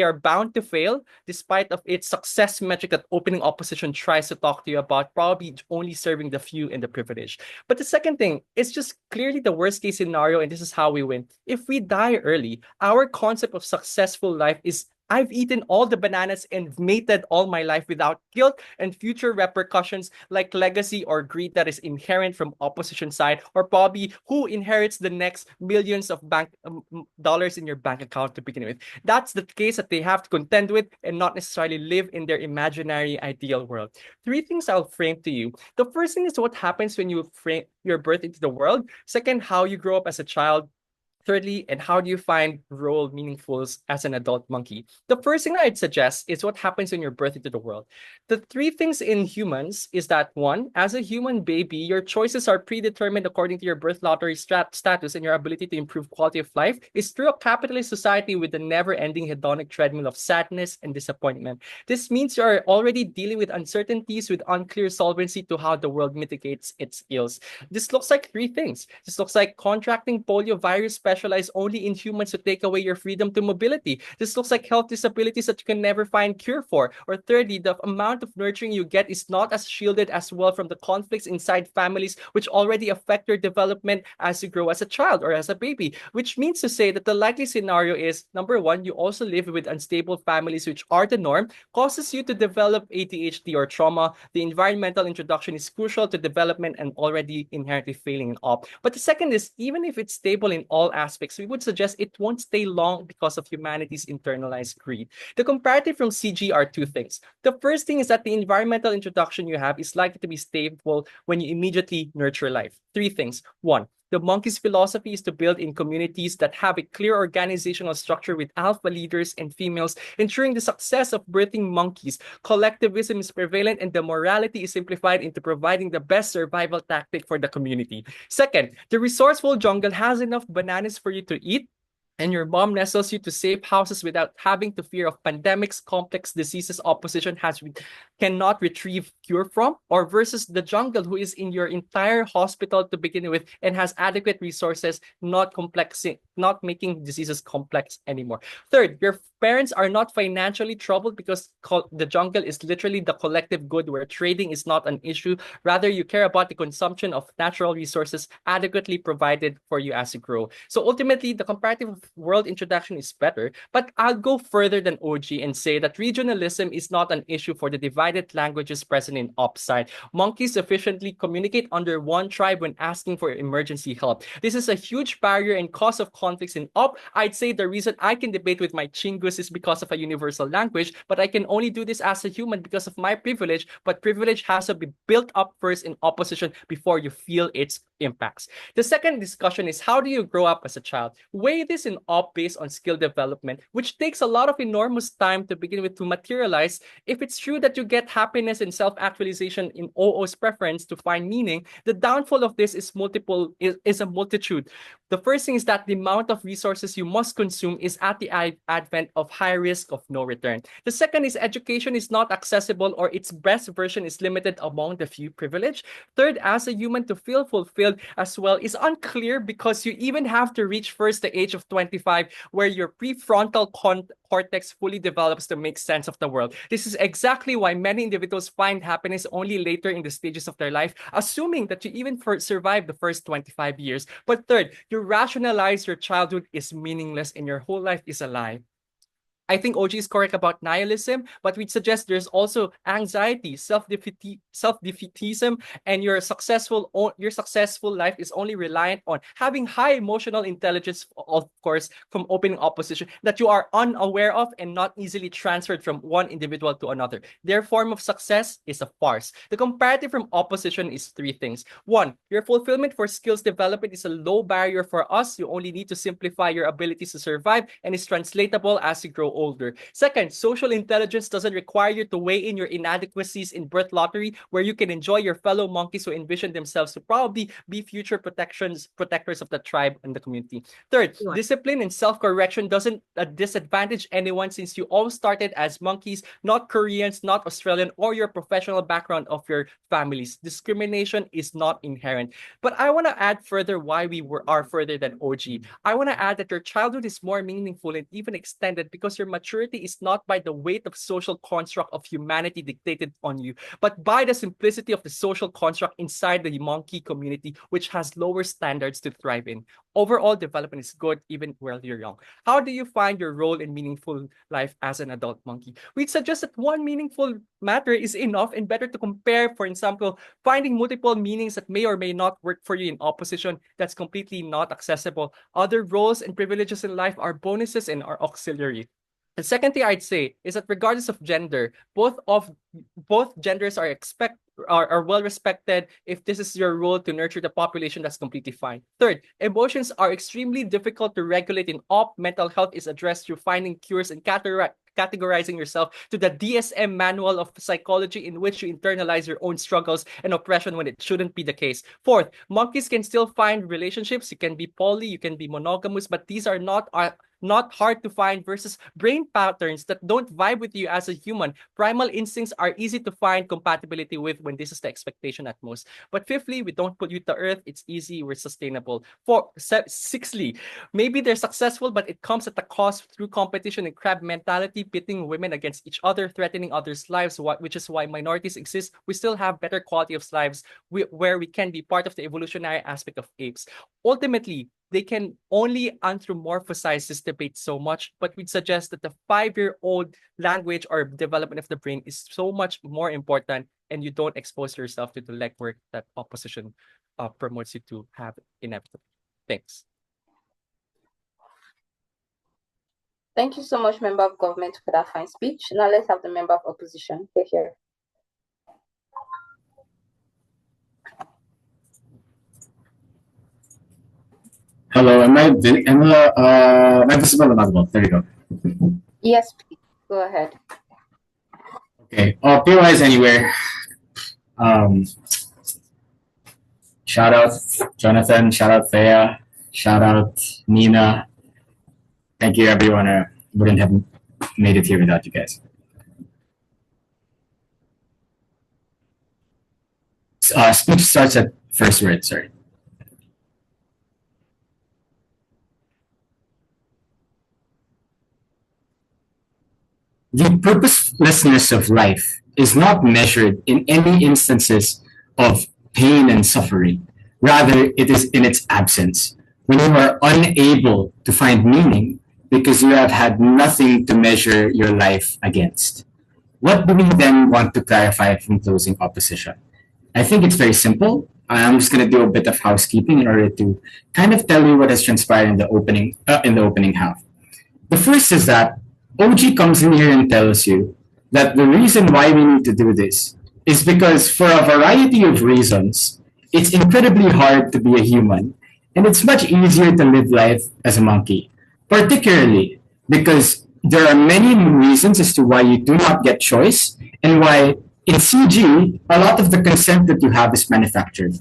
are bound to fail despite of its success metric that opening opposition tries to talk to you about, probably only serving the few and the privileged. But the second thing is just clearly the worst case scenario, and this is how we win. If we die early, our concept of successful life is I've eaten all the bananas and mated all my life without guilt and future repercussions like legacy or greed that is inherent from opposition side, or probably who inherits the next millions of dollars in your bank account to begin with. That's the case that they have to contend with and not necessarily live in their imaginary ideal world. 3 things I'll frame to you. The first thing is what happens when you frame your birth into the world. Second, how you grow up as a child. Thirdly, and how do you find role meaningful as an adult monkey? The first thing I'd suggest is what happens when you're birthed into the world. The 3 things in humans is that 1, as a human baby, your choices are predetermined according to your birth lottery status, and your ability to improve quality of life is through a capitalist society with a never-ending hedonic treadmill of sadness and disappointment. This means you are already dealing with uncertainties with unclear solvency to how the world mitigates its ills. This looks like 3 things. This looks like contracting polio virus specialized only in humans to take away your freedom to mobility. This looks like health disabilities that you can never find cure for. Or thirdly, the amount of nurturing you get is not as shielded as well from the conflicts inside families which already affect your development as you grow as a child or as a baby, which means to say that the likely scenario is, number 1, you also live with unstable families which are the norm, causes you to develop ADHD or trauma. The environmental introduction is crucial to development and already inherently failing in all. But the second is, even if it's stable in all aspects, we would suggest it won't stay long because of humanity's internalized greed. The comparative from CG are 2 things. The first thing is that the environmental introduction you have is likely to be stable when you immediately nurture life. 3 things. 1, the monkey's philosophy is to build in communities that have a clear organizational structure with alpha leaders and females, ensuring the success of birthing monkeys. Collectivism is prevalent and the morality is simplified into providing the best survival tactic for the community. Second, the resourceful jungle has enough bananas for you to eat, and your mom nestles you to safe houses without having to fear of pandemics, complex diseases opposition cannot retrieve cure from, or versus the jungle who is in your entire hospital to begin with and has adequate resources, not making diseases complex anymore. Third, your parents are not financially troubled because the jungle is literally the collective good where trading is not an issue. Rather, you care about the consumption of natural resources adequately provided for you as you grow. So ultimately, the comparative of world introduction is better, but I'll go further than OG and say that regionalism is not an issue for the divided languages present in Upside. Monkeys efficiently communicate under one tribe when asking for emergency help. This is a huge barrier and cause of conflicts in Up. I'd say the reason I can debate with my Chingus this is because of a universal language, but I can only do this as a human because of my privilege. But privilege has to be built up first in opposition before you feel its impacts. The second discussion is, how do you grow up as a child? Weigh this in op based on skill development, which takes a lot of enormous time to begin with to materialize. If it's true that you get happiness and self-actualization in OO's preference to find meaning, the downfall of this is a multitude. The first thing is that the amount of resources you must consume is at the advent of high risk of no return. The second is education is not accessible, or its best version is limited among the few privileged. Third, as a human to feel fulfilled as well is unclear, because you even have to reach first the age of 25 where your prefrontal cortex fully develops to make sense of the world. This is exactly why many individuals find happiness only later in the stages of their life, assuming that you even survive the first 25 years. But third, you rationalize your childhood is meaningless and your whole life is a lie. I think OG is correct about nihilism, but we'd suggest there's also anxiety, self-defeatism, and your successful life is only reliant on having high emotional intelligence, of course, from opening opposition that you are unaware of and not easily transferred from one individual to another. Their form of success is a farce. The comparative from opposition is three things. One, your fulfillment for skills development is a low barrier for us. You only need to simplify your abilities to survive, and is translatable as you grow older. Second, social intelligence doesn't require you to weigh in your inadequacies in birth lottery, where you can enjoy your fellow monkeys who envision themselves to probably be future protectors of the tribe and the community. Third, discipline and self-correction doesn't disadvantage anyone, since you all started as monkeys, not Koreans, not Australian, or your professional background of your families. Discrimination is not inherent. But I want to add further why we are further than OG. I want to add that your childhood is more meaningful and even extended because your maturity is not by the weight of social construct of humanity dictated on you, but by the simplicity of the social construct inside the monkey community, which has lower standards to thrive in. Overall development is good even while you're young. How do you find your role in meaningful life as an adult monkey? We'd suggest that one meaningful matter is enough, and better to compare, for example, finding multiple meanings that may or may not work for you in opposition that's completely not accessible. Other roles and privileges in life are bonuses and are auxiliary. The second thing I'd say is that regardless of gender, both genders are well respected. If this is your role to nurture the population, that's completely fine. Third, emotions are extremely difficult to regulate in op. Mental health is addressed through finding cures and categorizing yourself to the DSM manual of psychology, in which you internalize your own struggles and oppression when it shouldn't be the case. Fourth, monkeys can still find relationships. You can be poly, you can be monogamous, but these are not hard to find, versus brain patterns that don't vibe with you as a human. Primal instincts are easy to find compatibility with when this is the expectation at most. But fifthly, we don't pollute the earth. It's easy, we're sustainable. Sixthly, maybe they're successful, but it comes at a cost through competition and crab mentality, pitting women against each other, threatening others' lives, which is why minorities exist. We still have better quality of lives where we can be part of the evolutionary aspect of apes. Ultimately, they can only anthropomorphize this debate so much, but we'd suggest that the 5-year-old language or development of the brain is so much more important, and you don't expose yourself to the legwork that opposition promotes you to have inevitably. Thanks. Thank you so much, Member of Government, for that fine speech. Now let's have the Member of Opposition here. Hello, am I visible or not visible? There you go. Yes, please. Go ahead. Okay. POIs anywhere. Shout out Jonathan, shout out Thea, shout out Nina. Thank you, everyone. I wouldn't have made it here without you guys. Speech starts at first word, sorry. The purposelessness of life is not measured in any instances of pain and suffering. Rather, it is in its absence. When you are unable to find meaning because you have had nothing to measure your life against. What do we then want to clarify from closing opposition? I think it's very simple. I'm just going to do a bit of housekeeping in order to kind of tell you what has transpired in the opening half. The first is that OG comes in here and tells you that the reason why we need to do this is because for a variety of reasons, it's incredibly hard to be a human, and it's much easier to live life as a monkey, particularly because there are many reasons as to why you do not get choice and why in CG, a lot of the consent that you have is manufactured.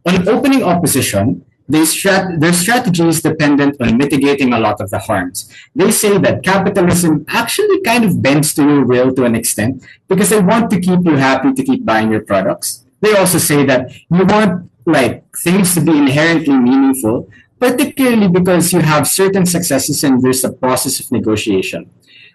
On opening opposition, their strategy is dependent on mitigating a lot of the harms. They say that capitalism actually kind of bends to your will to an extent because they want to keep you happy to keep buying your products. They also say that you want like things to be inherently meaningful, particularly because you have certain successes and there's a process of negotiation.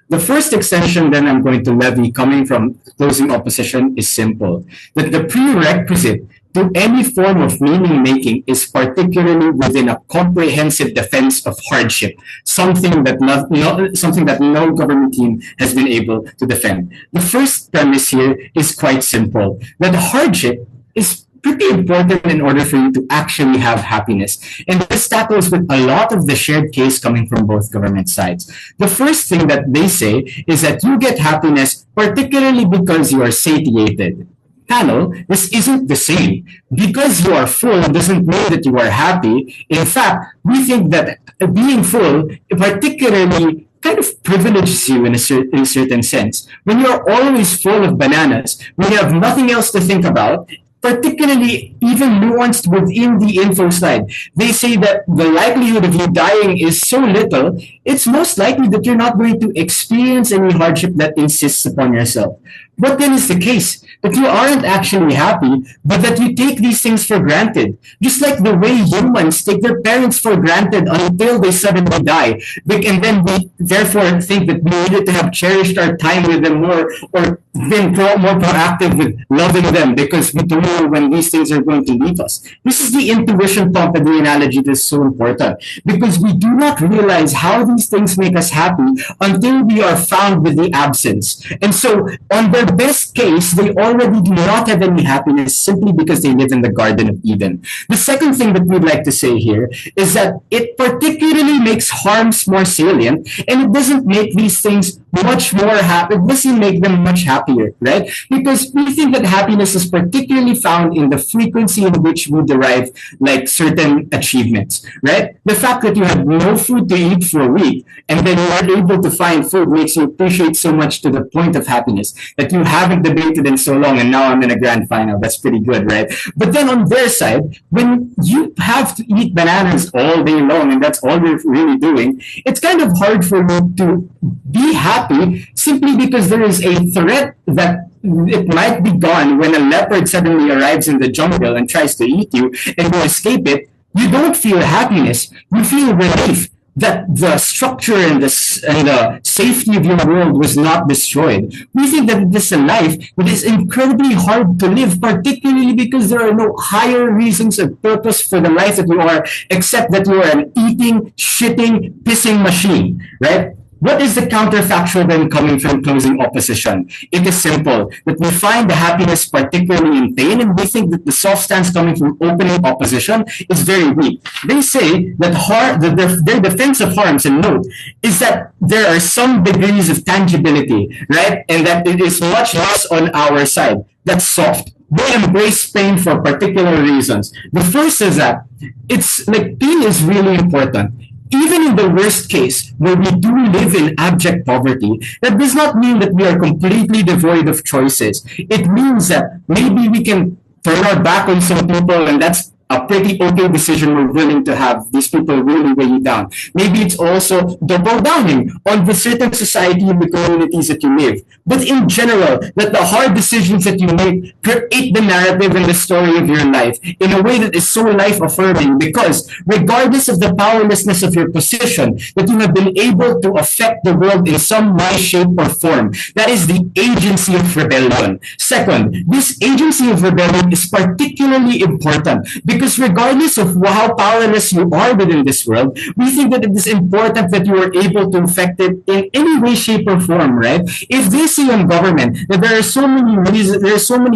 The first extension then I'm going to levy coming from closing opposition is simple, that the prerequisite to any form of meaning making is particularly within a comprehensive defense of hardship, something that no government team has been able to defend. The first premise here is quite simple, that hardship is pretty important in order for you to actually have happiness. And this tackles with a lot of the shared case coming from both government sides. The first thing that they say is that you get happiness particularly because you are satiated. Panel, this isn't the same. Because you are full doesn't mean that you are happy. In fact, we think that being full particularly kind of privileges you in a certain sense. When you're always full of bananas, when you have nothing else to think about, particularly even nuanced within the Infoslide, they say that the likelihood of you dying is so little, it's most likely that you're not going to experience any hardship that insists upon yourself. What then is the case? That you aren't actually happy, but that you take these things for granted. Just like the way humans take their parents for granted until they suddenly die. And then we therefore think that we needed to have cherished our time with them more or been more proactive with loving them because we don't know when these things are going to leave us. This is the intuition pump and the analogy that's so important because we do not realize how these things make us happy until we are found with the absence. And so on their best case, they already do not have any happiness simply because they live in the Garden of Eden. The second thing that we'd like to say here is that it particularly makes harms more salient and it doesn't make these things much more happy. It doesn't make them much happier, right? Because we think that happiness is particularly found in the frequency in which we derive like certain achievements, right? The fact that you had no food to eat for a week and then you are able to find food makes you appreciate so much to the point of happiness that you haven't debated in so long and now I'm in a grand final. That's pretty good, right? But then on their side, when you have to eat bananas all day long and that's all you're really doing, it's kind of hard for you to be happy simply because there is a threat that it might be gone when a leopard suddenly arrives in the jungle and tries to eat you and you escape it. You don't feel happiness, you feel relief that the structure and the safety of your world was not destroyed. We think that this is a life that is incredibly hard to live, particularly because there are no higher reasons or purpose for the life that you are, except that you are an eating, shitting, pissing machine, right? What is the counterfactual then coming from closing opposition? It is simple, that we find the happiness particularly in pain, and we think that the soft stance coming from opening opposition is very weak. They say that their defense of harms, and note, is that there are some degrees of tangibility, right? And that it is much less on our side. That's soft. They embrace pain for particular reasons. The first is that it's like pain is really important. Even in the worst case, where we do live in abject poverty, that does not mean that we are completely devoid of choices. It means that maybe we can turn our back on some people and that's a pretty okay decision we're willing to have these people really weigh you down. Maybe it's also double downing on the certain society and the communities that you live. But in general, that the hard decisions that you make create the narrative and the story of your life in a way that is so life-affirming because regardless of the powerlessness of your position, that you have been able to affect the world in some way, shape, or form. That is the agency of rebellion. Second, this agency of rebellion is particularly important because regardless of how powerless you are within this world, we think that it is important that you are able to affect it in any way, shape, or form, right? If they say on government that there are so many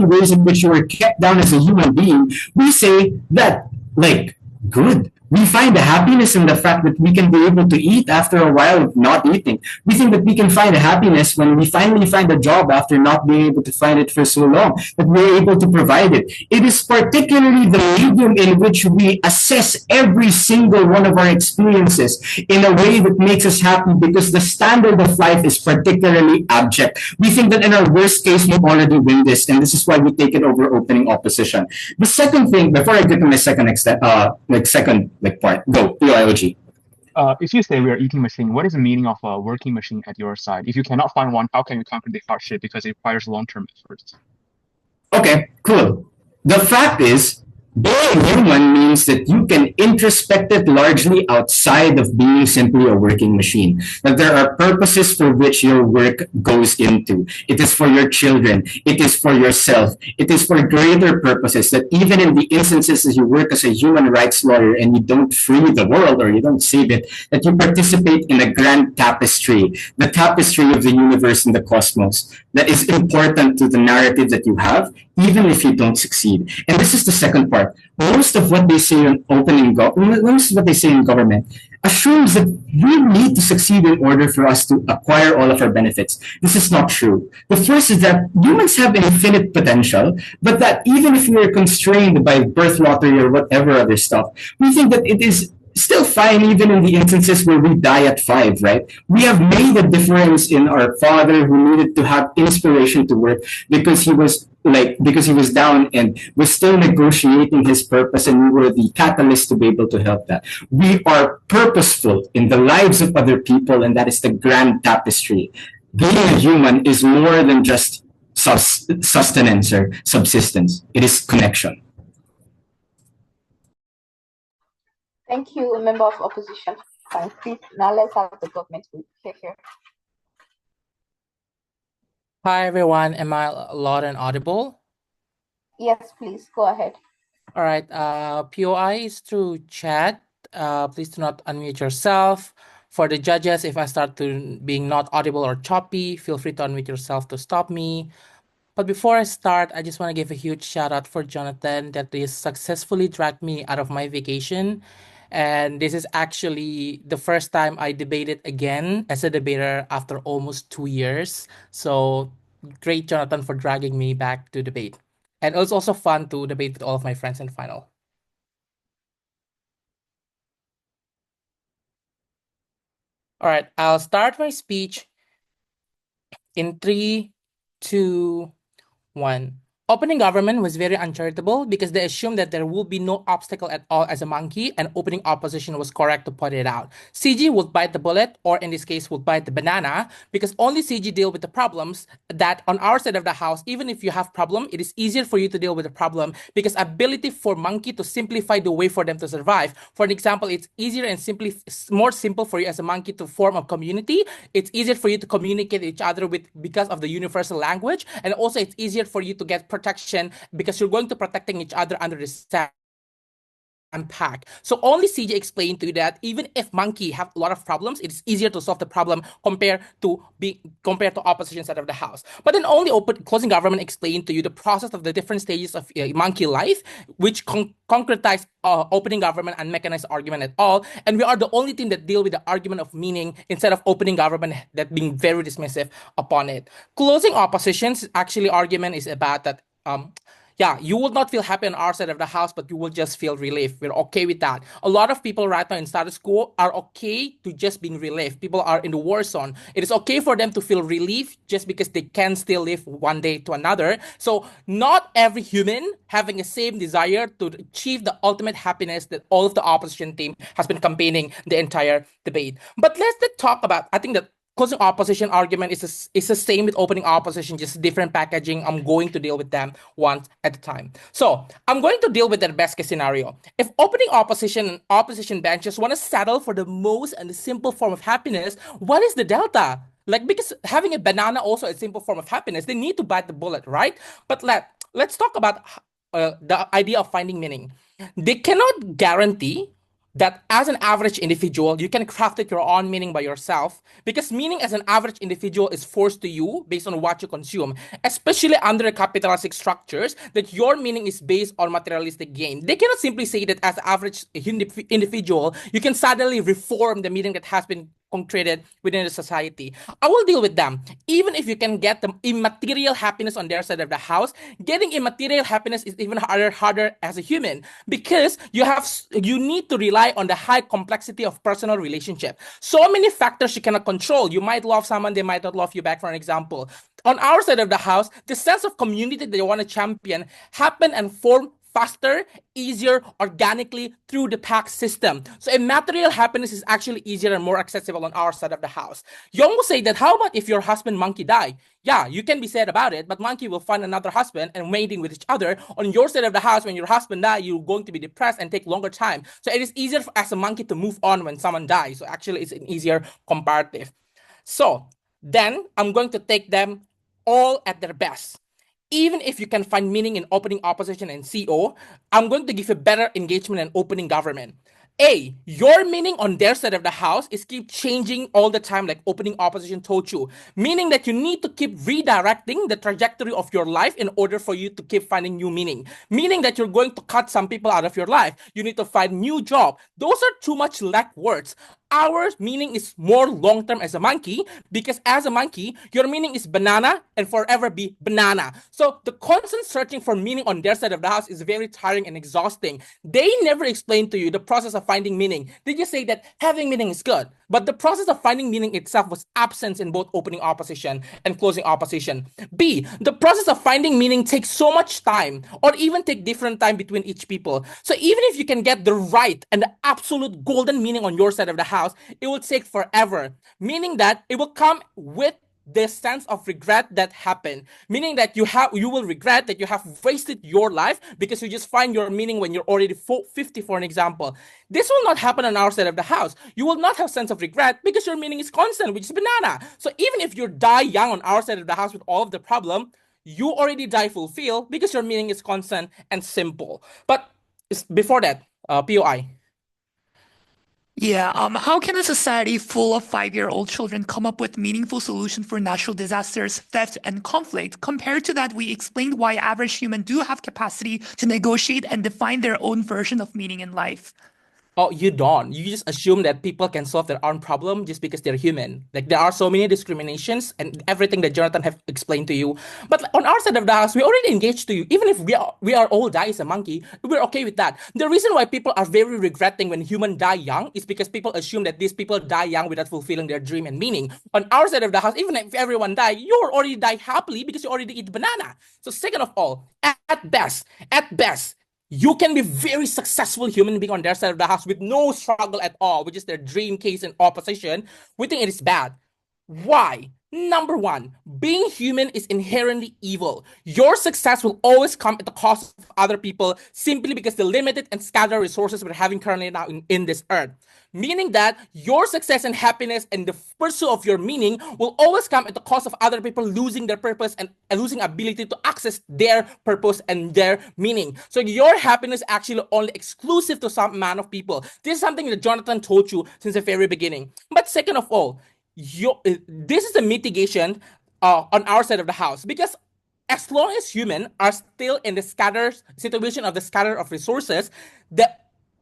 ways in which you are kept down as a human being, we say that, like, good. We find the happiness in the fact that we can be able to eat after a while of not eating. We think that we can find happiness when we finally find a job after not being able to find it for so long, that we're able to provide it. It is particularly the medium in which we assess every single one of our experiences in a way that makes us happy, because the standard of life is particularly abject. We think that in our worst case, we already win this, and this is why we take it over opening opposition. The second thing, before I get to my second part, go, PYOG. If you say we are eating machine, what is the meaning of a working machine at your side? If you cannot find one, how can you conquer the hardship? Because it requires long-term efforts. Okay, cool. The fact is, being human means that you can introspect it largely outside of being simply a working machine. That there are purposes for which your work goes into. It is for your children. It is for yourself. It is for greater purposes, that even in the instances that you work as a human rights lawyer and you don't free the world or you don't save it, that you participate in a grand tapestry, the tapestry of the universe and the cosmos, that is important to the narrative that you have, even if you don't succeed. And this is the second part. Most of what they say in most of what they say in government assumes that we need to succeed in order for us to acquire all of our benefits. This is not true. The first is that humans have infinite potential, but that even if we are constrained by birth lottery or whatever other stuff, we think that it is still fine even in the instances where we die at 5, right? We have made a difference in our father who needed to have inspiration to work because he was down and was still negotiating his purpose, and we were the catalyst to be able to help that. We are purposeful in the lives of other people, and that is the grand tapestry. Being a human is more than just sustenance or subsistence. It is connection. Thank you, a member of opposition. Fine, please. Now let's have the government here. Hi everyone, am I loud and audible? Yes, please, go ahead. All right, POI is through chat. Please do not unmute yourself. For the judges, if I start to being not audible or choppy, feel free to unmute yourself to stop me. But before I start, I just want to give a huge shout out for Jonathan that he successfully dragged me out of my vacation. And this is actually the first time I debated again as a debater after almost 2 years. So great, Jonathan, for dragging me back to debate. And it was also fun to debate with all of my friends in final. All right, I'll start my speech in 3, 2, 1. Opening government was very uncharitable because they assumed that there would be no obstacle at all as a monkey, and opening opposition was correct to point it out. CG would bite the bullet, or in this case would bite the banana, because only CG deal with the problems that on our side of the house, even if you have problem, it is easier for you to deal with the problem because ability for monkey to simplify the way for them to survive. For an example, it's easier and more simple for you as a monkey to form a community. It's easier for you to communicate with each other because of the universal language, and also it's easier for you to get protection because you're going to protecting each other under the pack. So only CJ explained to you that even if monkey have a lot of problems, it's easier to solve the problem compared to opposition side of the house. But then only closing government explained to you the process of the different stages of monkey life, which concretize opening government and mechanized argument at all. And we are the only team that deal with the argument of meaning instead of opening government that being very dismissive upon it. Closing opposition's actually argument is about that yeah, you will not feel happy on our side of the house, but you will just feel relief. We're okay with that. A lot of people right now in status quo are okay to just being relief. People are in the war zone. It is okay for them to feel relief just because they can still live one day to another. So not every human having the same desire to achieve the ultimate happiness that all of the opposition team has been campaigning the entire debate. But let's talk about, I think that closing opposition argument is the same with opening opposition, just different packaging. I'm going to deal with them one at a time. So I'm going to deal with the best case scenario. If opening opposition benches want to settle for the most and the simple form of happiness, what is the delta? Like, because having a banana also a simple form of happiness, they need to bite the bullet, right? But let's talk about the idea of finding meaning. They cannot guarantee that as an average individual, you can craft it your own meaning by yourself, because meaning as an average individual is forced to you based on what you consume, especially under capitalistic structures, that your meaning is based on materialistic gain. They cannot simply say that as an average individual, you can suddenly reform the meaning that has been concreted within the society. I will deal with them. Even if you can get the immaterial happiness on their side of the house, getting immaterial happiness is even harder as a human, because you need to rely on the high complexity of personal relationship. So many factors you cannot control. You might love someone, they might not love you back, for an example. On our side of the house, the sense of community that you want to champion happen and form faster, easier, organically through the pack system. So immaterial happiness is actually easier and more accessible on our side of the house. Youngwoo say that, how about if your husband monkey die? Yeah, you can be sad about it, but monkey will find another husband and mating with each other. On your side of the house, when your husband die, you're going to be depressed and take longer time. So it is easier as a monkey to move on when someone dies. So actually it's an easier comparative. So then I'm going to take them all at their best. Even if you can find meaning in opening opposition and CO, I'm going to give you better engagement in opening government. A, your meaning on their side of the house is keep changing all the time, like opening opposition told you, meaning that you need to keep redirecting the trajectory of your life in order for you to keep finding new meaning that you're going to cut some people out of your life. You need to find new job. Those are too much lack words. Our meaning is more long-term as a monkey, because as a monkey, your meaning is banana and forever be banana. So the constant searching for meaning on their side of the house is very tiring and exhausting. They never explain to you the process of finding meaning. They just say that having meaning is good. But the process of finding meaning itself was absent in both opening opposition and closing opposition. B, the process of finding meaning takes so much time, or even take different time between each people. So even if you can get the right and the absolute golden meaning on your side of the house, it will take forever. Meaning that it will come with the sense of regret that happened, meaning that you will regret that you have wasted your life because you just find your meaning when you're already 50, for an example. This will not happen on our side of the house. You will not have sense of regret because your meaning is constant, which is banana. So even if you die young on our side of the house with all of the problem, you already die fulfilled because your meaning is constant and simple. But before that, POI. Yeah, how can a society full of 5-year-old children come up with meaningful solutions for natural disasters, theft, and conflict? Compared to that, we explained why average humans do have capacity to negotiate and define their own version of meaning in life. Oh, you don't. You just assume that people can solve their own problem just because they're human. Like there are so many discriminations and everything that Jonathan have explained to you. But on our side of the house, we already engaged to you. Even if we are all die as a monkey, we're okay with that. The reason why people are very regretting when humans die young is because people assume that these people die young without fulfilling their dream and meaning. On our side of the house, even if everyone die, you already die happily because you already eat banana. So second of all, at best, you can be very successful human being on their side of the house with no struggle at all, which is their dream case in opposition. We think it is bad. Why? Number one, being human is inherently evil. Your success will always come at the cost of other people simply because the limited and scattered resources we're having currently now in this earth. Meaning that your success and happiness and the pursuit of your meaning will always come at the cost of other people losing their purpose and losing ability to access their purpose and their meaning. So your happiness actually only exclusive to some amount of people. This is something that Jonathan told you since the very beginning. But second of all, this is a mitigation on our side of the house, because as long as humans are still in the scattered situation of the scatter of resources,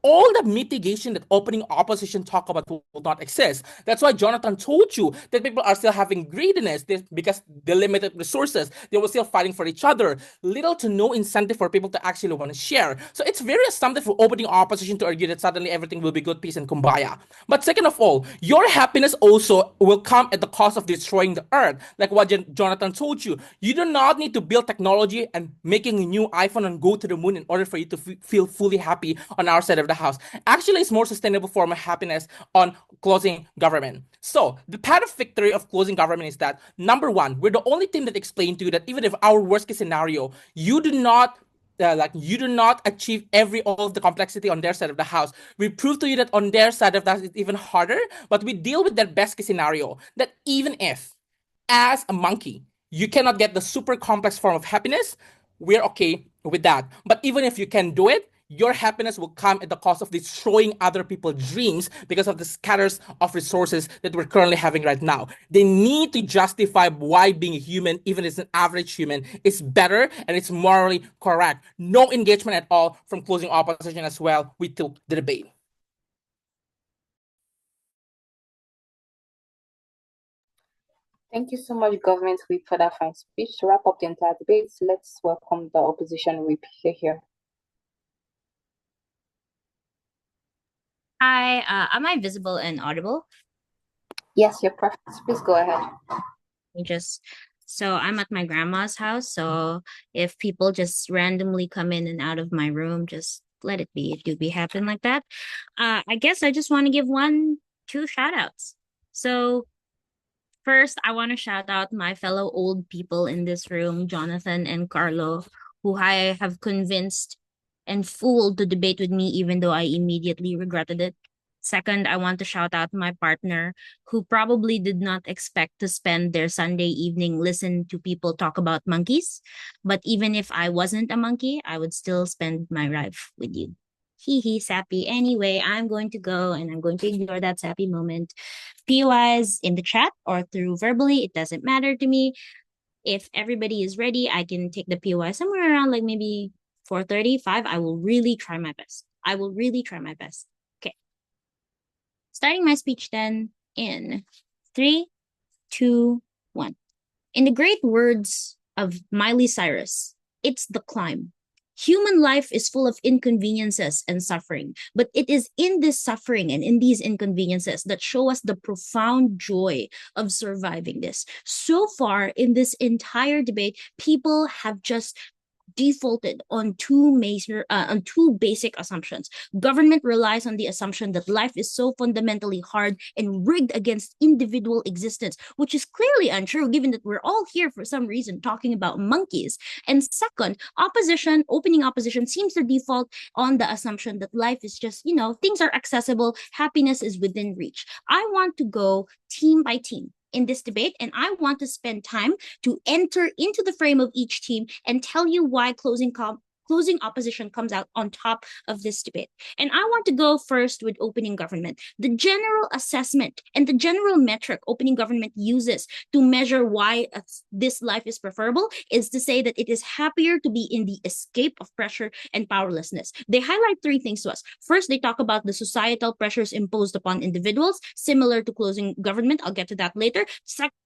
all the mitigation that opening opposition talk about will not exist. That's why Jonathan told you that people are still having greediness because the limited resources, they were still fighting for each other. Little to no incentive for people to actually want to share. So it's very assumptive for opening opposition to argue that suddenly everything will be good, peace, and kumbaya. But second of all, your happiness also will come at the cost of destroying the earth. Like what Jonathan told you. You do not need to build technology and making a new iPhone and go to the moon in order for you to feel fully happy on our side of the house. Actually, it's more sustainable form of happiness on closing government. So the path of victory of closing government is that, number one, we're the only team that explained to you that even if our worst case scenario, you do not achieve all of the complexity on their side of the house. We prove to you that on their side of the house it's even harder, but we deal with their best case scenario, that even if as a monkey you cannot get the super complex form of happiness, we're okay with that. But even if you can do it, your happiness will come at the cost of destroying other people's dreams because of the scatters of resources that we're currently having right now. They need to justify why being a human, even as an average human, is better and it's morally correct. No engagement at all from closing opposition as well. We took the debate. Thank you so much, Government Whip, for that fine speech. To wrap up the entire debate, let's welcome the opposition whip here. Hi, am I visible and audible? Yes, you're perfect. Please go ahead. So I'm at my grandma's house, so if people just randomly come in and out of my room, just let it be. It do be happen like that. I guess I just want to give two shout outs. So first, I want to shout out my fellow old people in this room, Jonathan and Carlo, who I have convinced and fooled to debate with me, even though I immediately regretted it. Second, I want to shout out my partner, who probably did not expect to spend their Sunday evening listen to people talk about monkeys. But even if I wasn't a monkey, I would still spend my life with you. Hee hee, sappy. Anyway, I'm going to go and I'm going to ignore that sappy moment. POIs in the chat or through verbally, it doesn't matter to me. If everybody is ready, I can take the POI somewhere around like maybe 4:35. I will really try my best. Okay. Starting my speech then in 3, 2, 1. In the great words of Miley Cyrus, it's the climb. Human life is full of inconveniences and suffering, but it is in this suffering and in these inconveniences that show us the profound joy of surviving this. So far in this entire debate, people have just defaulted on two basic assumptions. Government relies on the assumption that life is so fundamentally hard and rigged against individual existence, which is clearly untrue given that we're all here for some reason talking about monkeys. And second, opening opposition seems to default on the assumption that life is just, things are accessible, happiness is within reach. I want to go team by team in this debate, and I want to spend time to enter into the frame of each team and tell you why closing opposition comes out on top of this debate. And I want to go first with opening government. The general assessment and the general metric opening government uses to measure why this life is preferable is to say that it is happier to be in the escape of pressure and powerlessness. They highlight three things to us. First, they talk about the societal pressures imposed upon individuals, similar to closing government. I'll get to that later.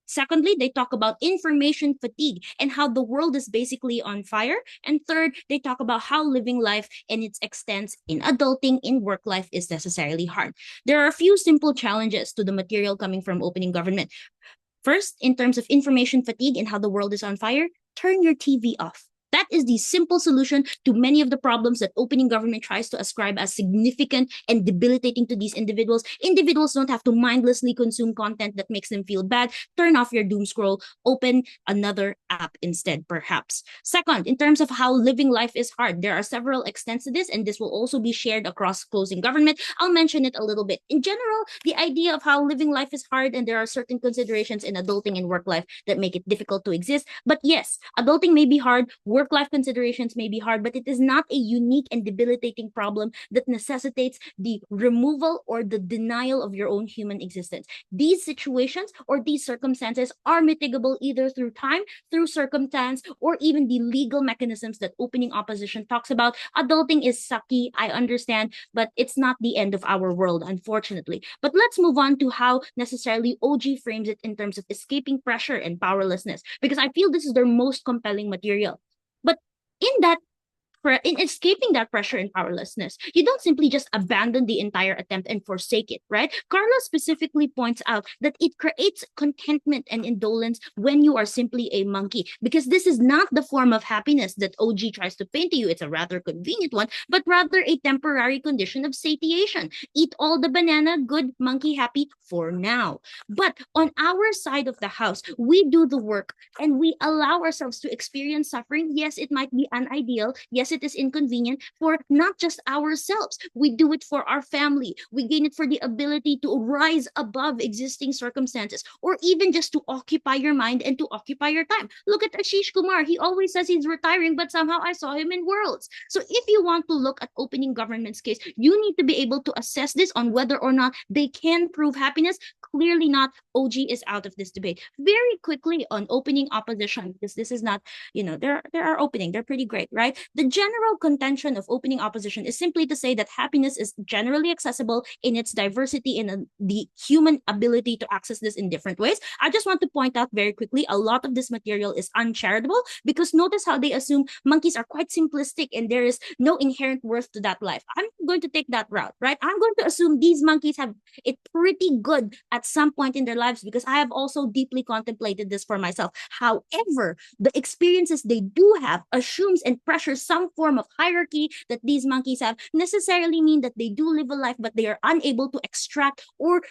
Secondly, they talk about information fatigue and how the world is basically on fire. And third, they talk about how living life and its extents in adulting, in work life is necessarily hard. There are a few simple challenges to the material coming from opening government. First, in terms of information fatigue and how the world is on fire, turn your TV off. That is the simple solution to many of the problems that opening government tries to ascribe as significant and debilitating to these individuals. Individuals don't have to mindlessly consume content that makes them feel bad. Turn off your doom scroll. Open another app instead, perhaps. Second, in terms of how living life is hard, there are several extents to this, and this will also be shared across closing government. I'll mention it a little bit. In general, the idea of how living life is hard, and there are certain considerations in adulting and work life that make it difficult to exist. But yes, adulting may be hard, work-life considerations may be hard, but it is not a unique and debilitating problem that necessitates the removal or the denial of your own human existence. These situations or these circumstances are mitigable either through time, through circumstance, or even the legal mechanisms that opening opposition talks about. Adulting is sucky, I understand, but it's not the end of our world, unfortunately. But let's move on to how necessarily OG frames it in terms of escaping pressure and powerlessness, because I feel this is their most compelling material. But in escaping that pressure and powerlessness, you don't simply just abandon the entire attempt and forsake it, right? Carlo specifically points out that it creates contentment and indolence when you are simply a monkey, because this is not the form of happiness that OG tries to paint to you. It's a rather convenient one, but rather a temporary condition of satiation. Eat all the banana, good, monkey happy for now. But on our side of the house, we do the work and we allow ourselves to experience suffering. Yes, it might be unideal. Yes, it is inconvenient for not just ourselves. We do it for our family. We gain it for the ability to rise above existing circumstances, or even just to occupy your mind and to occupy your time. Look at Ashish Kumar. He always says he's retiring, but somehow I saw him in Worlds. So if you want to look at opening government's case, you need to be able to assess this on whether or not they can prove happiness. Clearly not. OG is out of this debate. Very quickly on opening opposition, because this is not, there are opening, they're pretty great, right? The general contention of opening opposition is simply to say that happiness is generally accessible in its diversity in the human ability to access this in different ways. I just want to point out very quickly, a lot of this material is uncharitable, because notice how they assume monkeys are quite simplistic and there is no inherent worth to that life. I'm going to take that route, right? I'm going to assume these monkeys have it pretty good at some point in their lives, because I have also deeply contemplated this for myself. However, the experiences they do have assumes and pressures some form of hierarchy that these monkeys have, necessarily mean that they do live a life, but they are unable to extract or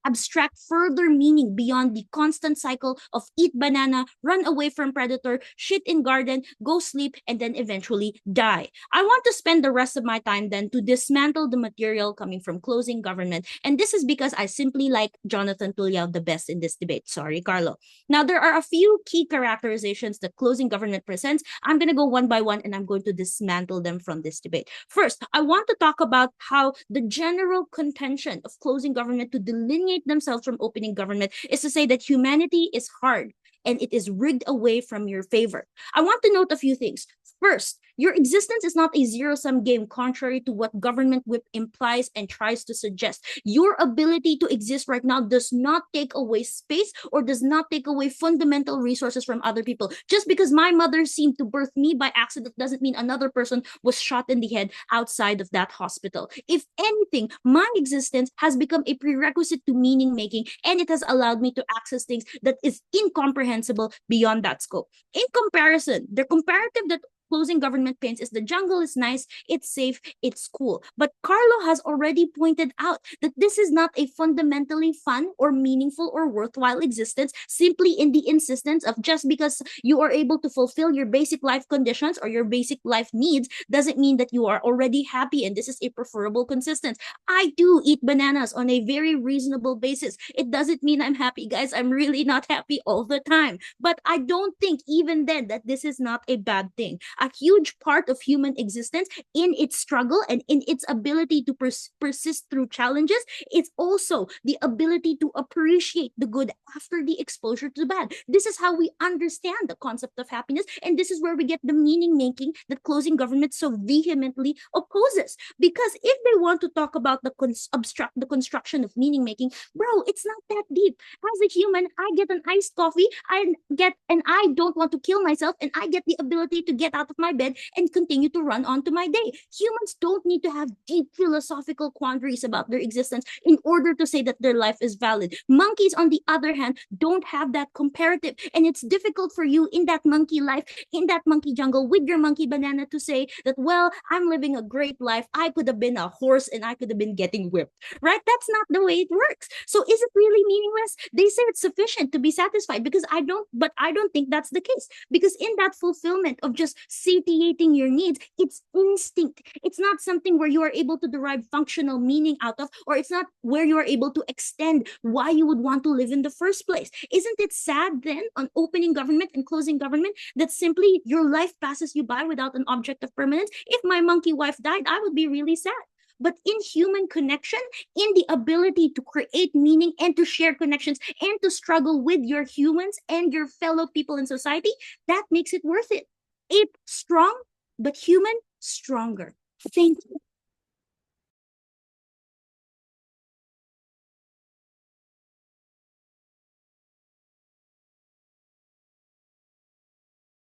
abstract further meaning beyond the constant cycle of eat banana, run away from predator, shit in garden, go sleep, and then eventually die. I want to spend the rest of my time then to dismantle the material coming from closing government, and this is because I simply like Jonathan Tuliao the best in this debate. Sorry, Carlo. Now, there are a few key characterizations that closing government presents. I'm going to go one by one, and I'm going to dismantle them from this debate. First, I want to talk about how the general contention of closing government to delineate themselves from opening government is to say that humanity is hard and it is rigged away from your favor. I want to note a few things. First, your existence is not a zero-sum game, contrary to what government whip implies and tries to suggest. Your ability to exist right now does not take away space or does not take away fundamental resources from other people. Just because my mother seemed to birth me by accident doesn't mean another person was shot in the head outside of that hospital. If anything, my existence has become a prerequisite to meaning making, and it has allowed me to access things that is incomprehensible beyond that scope. In comparison, the comparative that closing government paints is the jungle is nice, it's safe, it's cool. But Carlo has already pointed out that this is not a fundamentally fun or meaningful or worthwhile existence, simply in the insistence of just because you are able to fulfill your basic life conditions or your basic life needs doesn't mean that you are already happy and this is a preferable consistence. I do eat bananas on a very reasonable basis. It doesn't mean I'm happy, guys. I'm really not happy all the time. But I don't think even then that this is not a bad thing. A huge part of human existence in its struggle and in its ability to persist through challenges is also the ability to appreciate the good after the exposure to the bad. This is how we understand the concept of happiness, and this is where we get the meaning making that closing government so vehemently opposes. Because if they want to talk about the construction of meaning making, bro, it's not that deep. As a human, I get an iced coffee, and I don't want to kill myself, and I get the ability to get out of my bed and continue to run on to my day. Humans don't need to have deep philosophical quandaries about their existence in order to say that their life is valid. Monkeys, on the other hand, don't have that comparative, and it's difficult for you in that monkey life, in that monkey jungle with your monkey banana to say that, well, I'm living a great life. I could have been a horse and I could have been getting whipped, right? That's not the way it works. So is it really meaningless? They say it's sufficient to be satisfied, because I don't think that's the case, because in that fulfillment of just satiating your needs, it's instinct. It's not something where you are able to derive functional meaning out of, or it's not where you are able to extend why you would want to live in the first place. Isn't it sad then on opening government and closing government that simply your life passes you by without an object of permanence? If my monkey wife died, I would be really sad. But in human connection, in the ability to create meaning and to share connections and to struggle with your humans and your fellow people in society, that makes it worth it. Ape strong, but human stronger. Thank you.